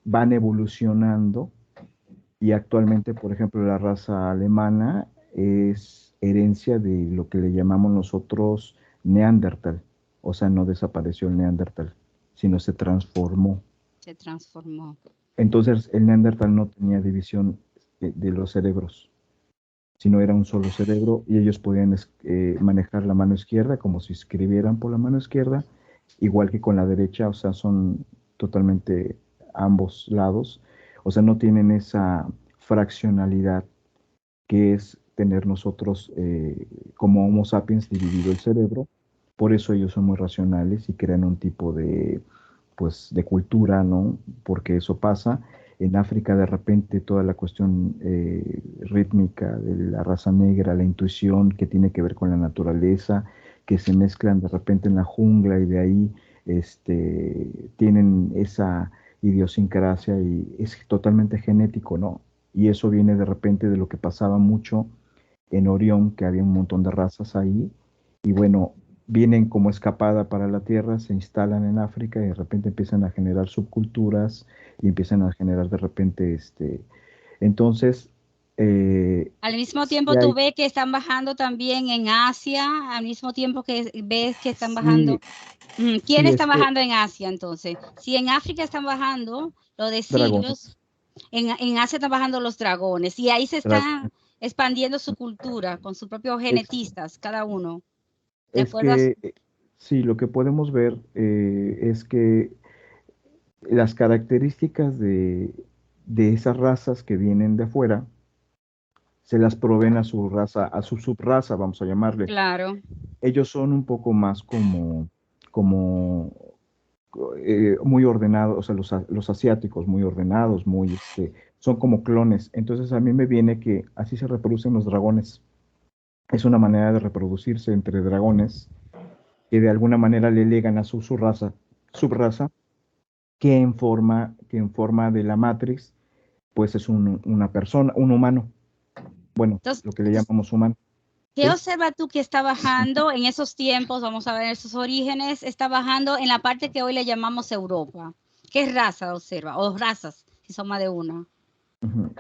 S4: van evolucionando y actualmente, por ejemplo, la raza alemana es herencia de lo que le llamamos nosotros Neandertal. O sea, no desapareció el Neandertal, sino se transformó.
S5: Se transformó.
S4: Entonces, el Neandertal no tenía división de los cerebros, sino era un solo cerebro y ellos podían manejar la mano izquierda como si escribieran por la mano izquierda, igual que con la derecha, o sea, son totalmente ambos lados, o sea, no tienen esa fraccionalidad que es tener nosotros como Homo sapiens dividido el cerebro, por eso ellos son muy racionales y crean un tipo pues, de cultura, ¿no? Porque eso pasa. En África de repente toda la cuestión rítmica de la raza negra, la intuición que tiene que ver con la naturaleza, que se mezclan de repente en la jungla y de ahí tienen esa idiosincrasia y es totalmente genético, ¿no? Y eso viene de repente de lo que pasaba mucho en Orión, que había un montón de razas ahí, y bueno, vienen como escapada para la Tierra, se instalan en África y de repente empiezan a generar subculturas y empiezan a generar de repente, entonces,
S5: Al mismo
S4: sí
S5: tiempo tú
S4: hay,
S5: ves que están bajando también en Asia, al mismo tiempo que ves que están bajando.
S4: sí,
S5: ¿Quién
S4: sí,
S5: está bajando en Asia entonces? Si en África están bajando, lo de
S4: dragones,
S5: siglos, En Asia están bajando los dragones y ahí se
S4: Dragón.
S5: está expandiendo su cultura con sus propios genetistas, cada uno. De
S4: Es
S5: acuerdo a
S4: que, sí, lo que podemos ver es que las características de esas razas que vienen de afuera se las proveen a su raza, a su subraza, vamos a llamarle.
S5: Claro.
S4: Ellos son un poco más como muy ordenados, o sea, los asiáticos muy ordenados, muy, son como clones. Entonces a mí me viene que así se reproducen los dragones. Es una manera de reproducirse entre dragones que de alguna manera le legan a su subraza, que en forma de la Matrix, pues es una persona, un humano. Bueno,
S5: Entonces,
S4: lo que le llamamos humano.
S5: ¿qué
S4: ¿Sí?
S5: observa tú que está bajando en esos tiempos? Vamos a ver esos orígenes. Está bajando en la parte que hoy le llamamos Europa. ¿Qué raza observa? O razas, si son más de una.
S4: Ujú.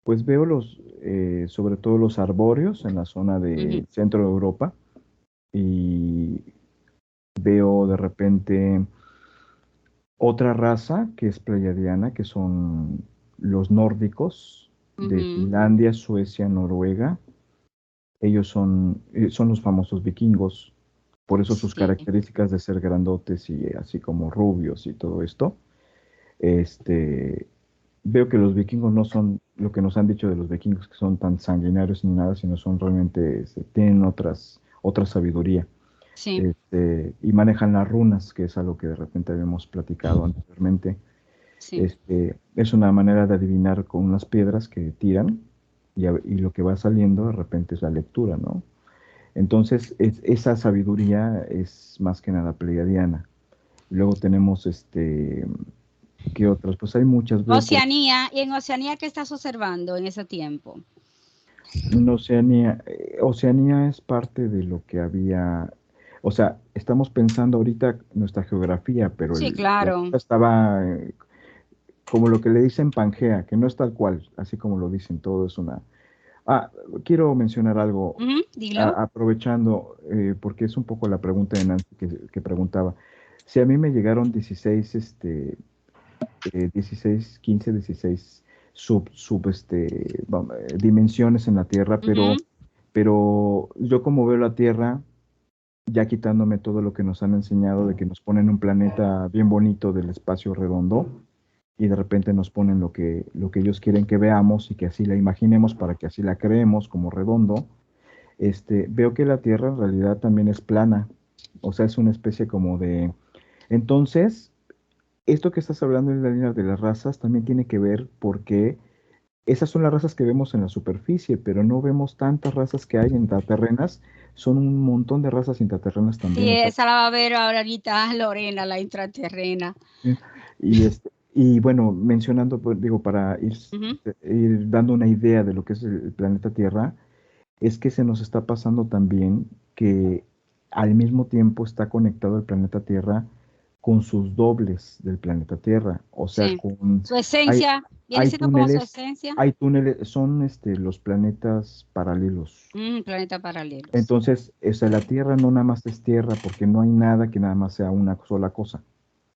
S4: Pues veo sobre todo los arbóreos en la zona del centro de Europa y veo de repente otra raza que es pleiadiana, que son los nórdicos de Finlandia, Suecia, Noruega. Ellos son los famosos vikingos, por eso sus
S5: Sí.
S4: características de ser grandotes y así como rubios y todo esto. Veo que los vikingos no son lo que nos han dicho de los vikingos, que son tan sanguinarios ni nada, sino son realmente, tienen otra sabiduría.
S5: Sí.
S4: Y manejan las runas, que es algo que de repente habíamos platicado anteriormente.
S5: Sí.
S4: Es una manera de adivinar con unas piedras que tiran y lo que va saliendo de repente es la lectura, ¿no? Entonces, esa sabiduría es más que nada pleiadiana. Luego tenemos, ¿qué otras? Pues hay muchas.
S5: Oceanía. ¿Y en Oceanía qué estás observando en ese tiempo?
S4: En Oceanía es parte de lo que había, o sea, estamos pensando ahorita nuestra geografía, pero
S5: Sí,
S4: la
S5: claro.
S4: cosa estaba como lo que le dicen Pangea, que no es tal cual, así como lo dicen, todo es una... Ah, quiero mencionar algo,
S5: Dilo.
S4: aprovechando, porque es un poco la pregunta de Nancy que preguntaba. Si a mí me llegaron 16, 16, 15, 16 dimensiones en la Tierra, pero yo como veo la Tierra, ya quitándome todo lo que nos han enseñado de que nos ponen un planeta bien bonito del espacio redondo y de repente nos ponen lo que ellos quieren que veamos y que así la imaginemos para que así la creemos como redondo, veo que la Tierra en realidad también es plana, o sea, es una especie como de... Entonces, esto que estás hablando en la línea de las razas también tiene que ver porque esas son las razas que vemos en la superficie, pero no vemos tantas razas que hay intraterrenas. Son un montón de razas intraterrenas también.
S5: Sí,
S4: O sea,
S5: esa la va a ver ahorita Lorena, la intraterrena.
S4: y bueno, mencionando, pues, digo, para ir dando una idea de lo que es el planeta Tierra, es que se nos está pasando también que al mismo tiempo está conectado el planeta Tierra con sus dobles del planeta Tierra. O sea,
S5: Sí. Su esencia, viene
S4: hay
S5: siendo como su
S4: túneles,
S5: esencia.
S4: hay túneles, son los planetas paralelos.
S5: Planeta paralelo.
S4: Entonces, o sea, la Tierra no nada más es Tierra, porque no hay nada que nada más sea una sola cosa.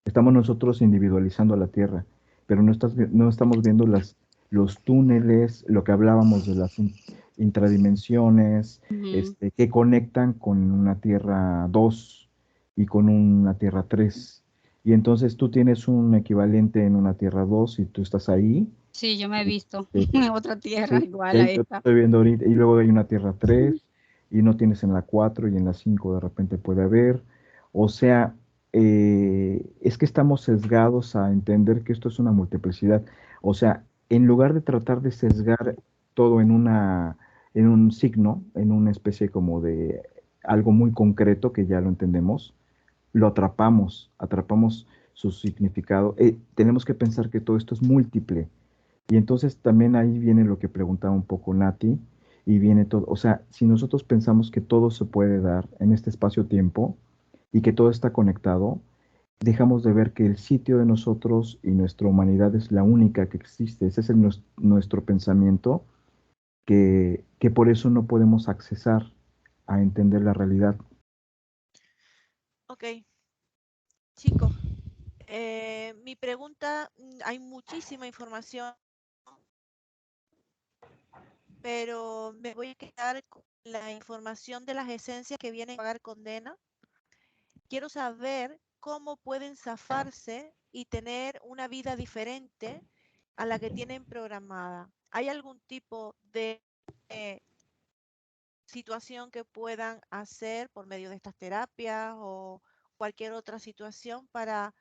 S4: Estamos nosotros individualizando la Tierra, pero no estamos viendo los túneles, lo que hablábamos de las intradimensiones, que conectan con una Tierra 2 y con una Tierra 3. Y entonces tú tienes un equivalente en una Tierra 2 y tú estás ahí.
S5: Sí, yo me he visto en otra tierra
S4: Sí,
S5: igual a
S4: yo
S5: esta.
S4: estoy viendo ahorita, y luego hay una Tierra 3 y no tienes en la 4 y en la 5 de repente puede haber. O sea, es que estamos sesgados a entender que esto es una multiplicidad. O sea, en lugar de tratar de sesgar todo en un signo, en una especie como de algo muy concreto que ya lo entendemos, lo atrapamos su significado. Tenemos que pensar que todo esto es múltiple. Y entonces también ahí viene lo que preguntaba un poco Nati, y viene todo, o sea, si nosotros pensamos que todo se puede dar en este espacio-tiempo y que todo está conectado, dejamos de ver que el sitio de nosotros y nuestra humanidad es la única que existe. Ese es nuestro pensamiento, que por eso no podemos accesar a entender la realidad.
S2: Ok. Chicos, Mi pregunta, hay muchísima información, pero me voy a quedar con la información de las esencias que vienen a pagar condena. Quiero saber cómo pueden zafarse y tener una vida diferente a la que tienen programada. ¿Hay algún tipo de situación que puedan hacer por medio de estas terapias o cualquier otra situación para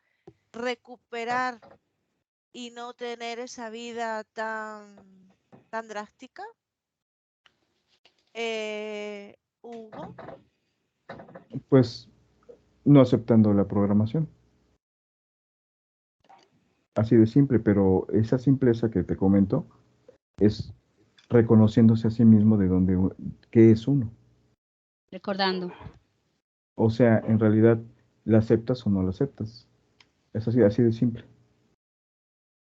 S2: recuperar y no tener esa vida tan drástica? Hugo.
S4: Pues no aceptando la programación. Así de simple, pero esa simpleza que te comento es reconociéndose a sí mismo de dónde, qué es uno.
S5: Recordando.
S4: O sea, en realidad, ¿la aceptas o no la aceptas? Es así de simple.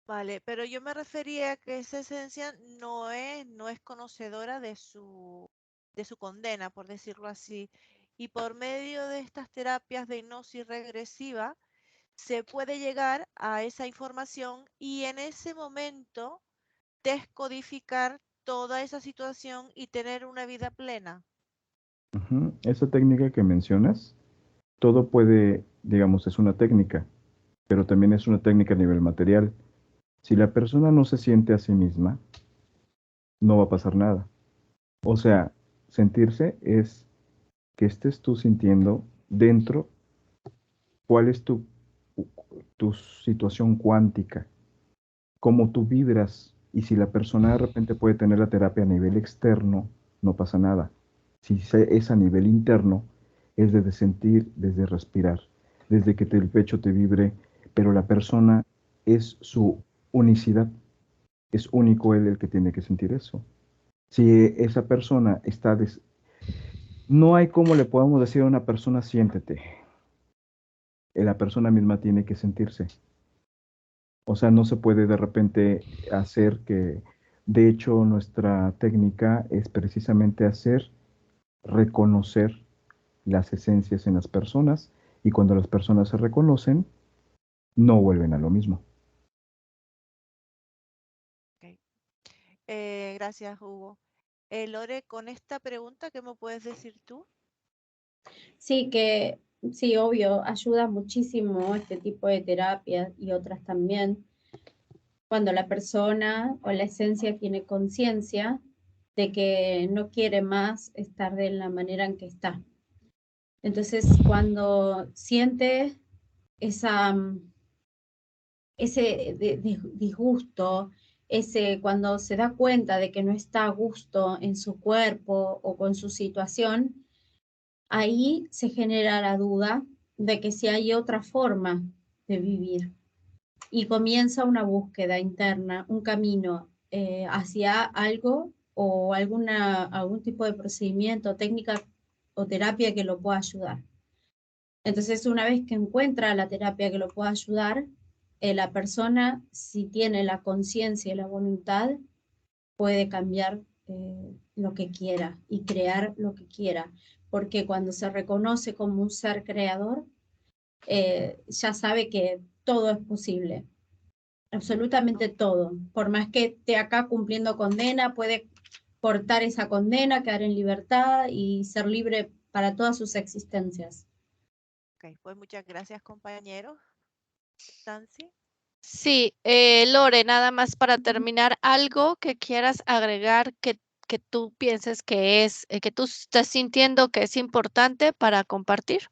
S2: Vale, pero yo me refería a que esa esencia no es conocedora de su condena, por decirlo así. Y por medio de estas terapias de hipnosis regresiva, se puede llegar a esa información y en ese momento descodificar toda esa situación y tener una vida plena.
S4: Ujú. Esa técnica que mencionas, todo puede, digamos, es una técnica, pero también es una técnica a nivel material. Si la persona no se siente a sí misma, no va a pasar nada. O sea, sentirse es que estés tú sintiendo dentro cuál es tu situación cuántica, cómo tú vibras. Y si la persona de repente puede tener la terapia a nivel externo, no pasa nada. Si es a nivel interno, es desde sentir, desde respirar, desde que el pecho te vibre, pero la persona es su unicidad, es único él el que tiene que sentir eso. Si esa persona está... No hay cómo le podamos decir a una persona, siéntete. La persona misma tiene que sentirse. O sea, no se puede de repente hacer que, de hecho, nuestra técnica es precisamente hacer reconocer las esencias en las personas y cuando las personas se reconocen, no vuelven a lo mismo.
S2: Ok. Gracias, Hugo. Lore, con esta pregunta, ¿qué me puedes decir tú?
S3: Sí, que sí, obvio, ayuda muchísimo este tipo de terapias y otras también, cuando la persona o la esencia tiene conciencia de que no quiere más estar de la manera en que está. Entonces, cuando siente ese disgusto, cuando se da cuenta de que no está a gusto en su cuerpo o con su situación, ahí se genera la duda de que si hay otra forma de vivir. Y comienza una búsqueda interna, un camino hacia algo o algún tipo de procedimiento, técnica o terapia que lo pueda ayudar. Entonces, una vez que encuentra la terapia que lo pueda ayudar, la persona, si tiene la conciencia y la voluntad, puede cambiar lo que quiera y crear lo que quiera. Porque cuando se reconoce como un ser creador, ya sabe que todo es posible. Absolutamente todo. Por más que esté acá cumpliendo condena, puede cortar esa condena, quedar en libertad y ser libre para todas sus existencias.
S2: Ok, pues muchas gracias, compañero. Nancy. Sí, Lore, nada más para terminar, algo que quieras agregar que tú pienses que que tú estás sintiendo que es importante para compartir.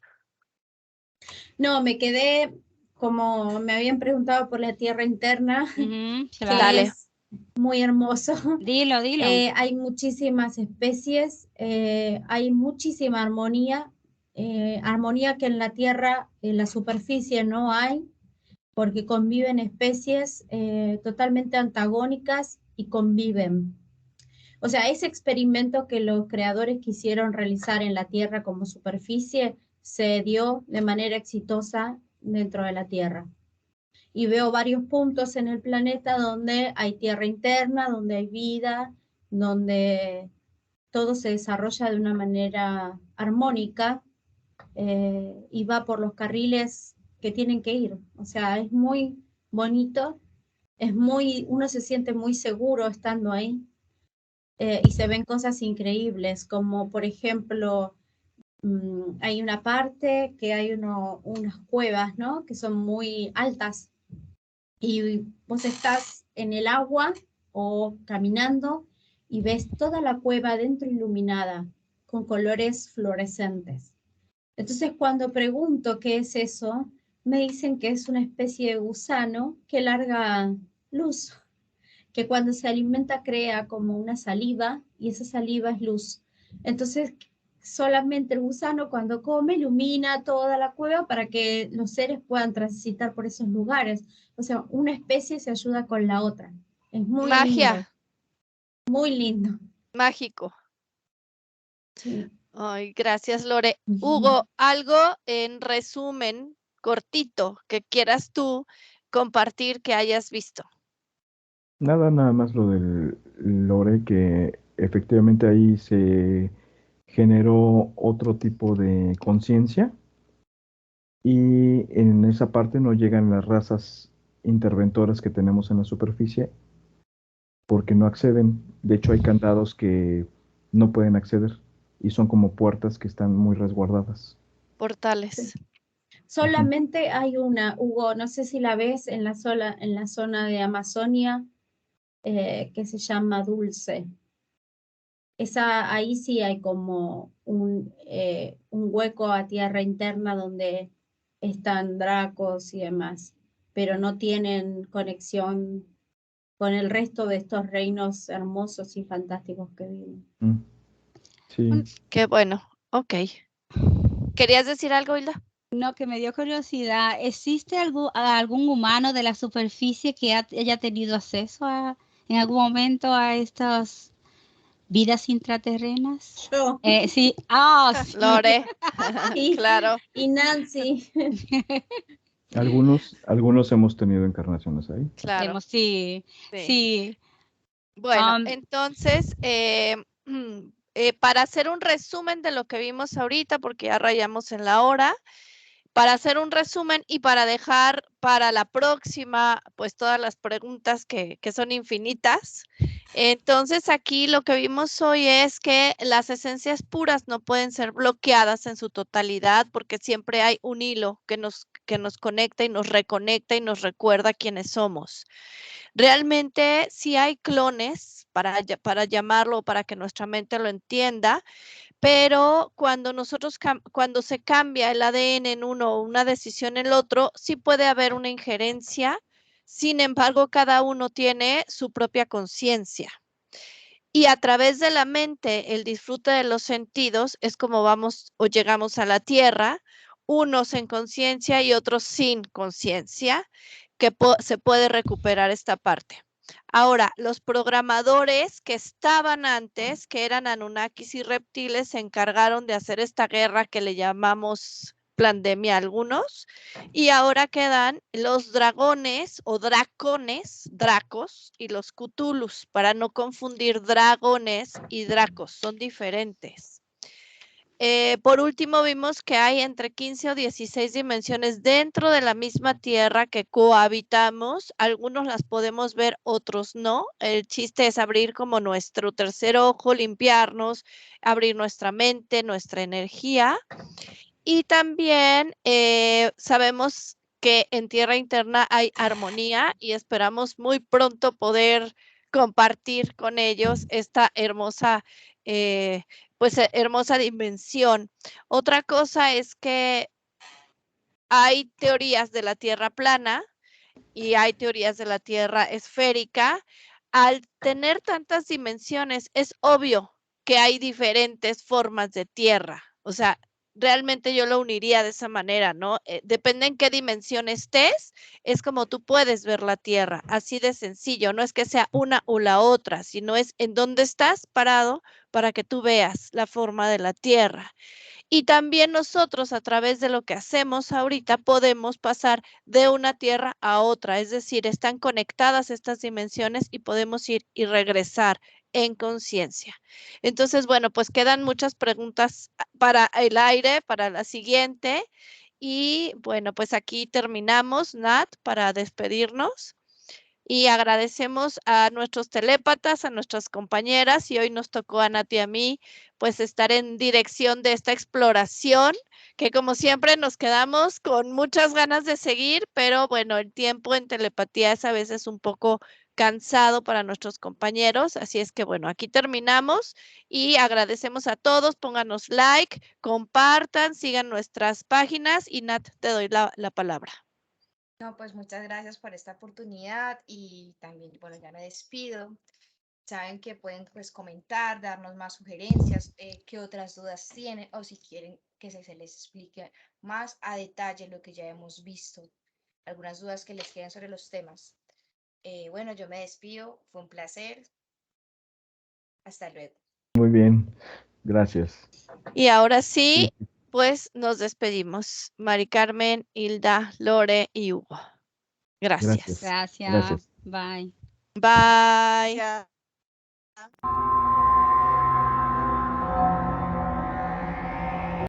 S3: No, me quedé, como me habían preguntado por la tierra interna, que
S2: Dale.
S3: es muy hermoso.
S5: Dilo.
S3: Hay muchísimas especies, hay muchísima armonía, armonía que en la tierra, en la superficie no hay, porque conviven especies totalmente antagónicas y conviven. O sea, ese experimento que los creadores quisieron realizar en la Tierra como superficie se dio de manera exitosa dentro de la Tierra. Y veo varios puntos en el planeta donde hay tierra interna, donde hay vida, donde todo se desarrolla de una manera armónica y va por los carriles que tienen que ir. O sea, es muy bonito, uno se siente muy seguro estando ahí. Y se ven cosas increíbles, como por ejemplo, hay una parte que hay unas cuevas, ¿no? Que son muy altas y vos estás en el agua o caminando y ves toda la cueva dentro iluminada con colores fluorescentes. Entonces cuando pregunto qué es eso, me dicen que es una especie de gusano que larga luz, que cuando se alimenta crea como una saliva y esa saliva es luz. Entonces solamente el gusano cuando come ilumina toda la cueva para que los seres puedan transitar por esos lugares. O sea, una especie se ayuda con la otra. Es muy
S2: Magia.
S3: lindo. Muy lindo.
S2: Mágico.
S3: Sí.
S2: Ay, gracias, Lore. Hugo, algo en resumen cortito que quieras tú compartir que hayas visto.
S4: Nada más lo del lore, que efectivamente ahí se generó otro tipo de conciencia y en esa parte no llegan las razas interventoras que tenemos en la superficie porque no acceden. De hecho, hay candados que no pueden acceder y son como puertas que están muy resguardadas.
S2: Portales.
S3: Solamente hay una, Hugo, no sé si la ves en la zona de Amazonia, que se llama Dulce. Ahí sí hay como un hueco a tierra interna donde están dracos y demás, pero no tienen conexión con el resto de estos reinos hermosos y fantásticos que viven.
S4: Sí.
S2: Qué bueno. Ok. ¿Querías decir algo, Hilda?
S5: No, que me dio curiosidad. ¿Existe algún humano de la superficie que haya tenido acceso en algún momento a estas vidas intraterrenas?
S3: Yo.
S5: Sí. Sí.
S2: Lore.
S3: Y,
S2: Claro.
S3: y Nancy.
S4: Algunos hemos tenido encarnaciones ahí.
S2: Claro.
S5: Sí.
S2: Bueno, entonces, para hacer un resumen de lo que vimos ahorita, porque ya rayamos en la hora, para hacer un resumen y para dejar para la próxima, pues todas las preguntas que son infinitas. Entonces, aquí lo que vimos hoy es que las esencias puras no pueden ser bloqueadas en su totalidad porque siempre hay un hilo que nos conecta y nos reconecta y nos recuerda quiénes somos. Realmente sí hay clones, para llamarlo, para que nuestra mente lo entienda, pero cuando se cambia el ADN en uno o una decisión en el otro, sí puede haber una injerencia. Sin embargo, cada uno tiene su propia conciencia. Y a través de la mente, el disfrute de los sentidos es como vamos o llegamos a la Tierra, unos en conciencia y otros sin conciencia, que se puede recuperar esta parte. Ahora, los programadores que estaban antes, que eran Anunnakis y reptiles, se encargaron de hacer esta guerra que le llamamos pandemia a algunos, y ahora quedan los dragones o dracones, dracos, y los cthulhus, para no confundir dragones y dracos, son diferentes. Por último, vimos que hay entre 15 o 16 dimensiones dentro de la misma Tierra que cohabitamos. Algunos las podemos ver, otros no. El chiste es abrir como nuestro tercer ojo, limpiarnos, abrir nuestra mente, nuestra energía. Y también sabemos que en Tierra Interna hay armonía y esperamos muy pronto poder compartir con ellos esta hermosa hermosa dimensión. Otra cosa es que hay teorías de la Tierra plana y hay teorías de la Tierra esférica. Al tener tantas dimensiones, es obvio que hay diferentes formas de Tierra. O sea, realmente yo lo uniría de esa manera, ¿no? Depende en qué dimensión estés, es como tú puedes ver la Tierra, así de sencillo. No es que sea una o la otra, sino es en dónde estás parado para que tú veas la forma de la Tierra. Y también nosotros, a través de lo que hacemos ahorita, podemos pasar de una tierra a otra. Es decir, están conectadas estas dimensiones y podemos ir y regresar en conciencia. Entonces, bueno, pues quedan muchas preguntas para el aire, para la siguiente. Y bueno, pues aquí terminamos, Nat, para despedirnos. Y agradecemos a nuestros telépatas, a nuestras compañeras, y hoy nos tocó a Nat y a mí, pues estar en dirección de esta exploración, que como siempre nos quedamos con muchas ganas de seguir, pero bueno, el tiempo en telepatía es a veces un poco cansado para nuestros compañeros, así es que bueno, aquí terminamos y agradecemos a todos, pónganos like, compartan, sigan nuestras páginas y Nat, te doy la palabra.
S1: No, pues muchas gracias por esta oportunidad y también, bueno, ya me despido. Saben que pueden pues comentar, darnos más sugerencias, qué otras dudas tienen o si quieren que se les explique más a detalle lo que ya hemos visto, algunas dudas que les queden sobre los temas. Bueno, yo me despido, fue un placer. Hasta luego.
S4: Muy bien, gracias.
S2: Y ahora sí, pues nos despedimos. Mari Carmen, Hilda, Lore y Hugo. Gracias.
S5: Gracias.
S4: Gracias.
S5: Bye.
S2: Bye.
S6: Ya.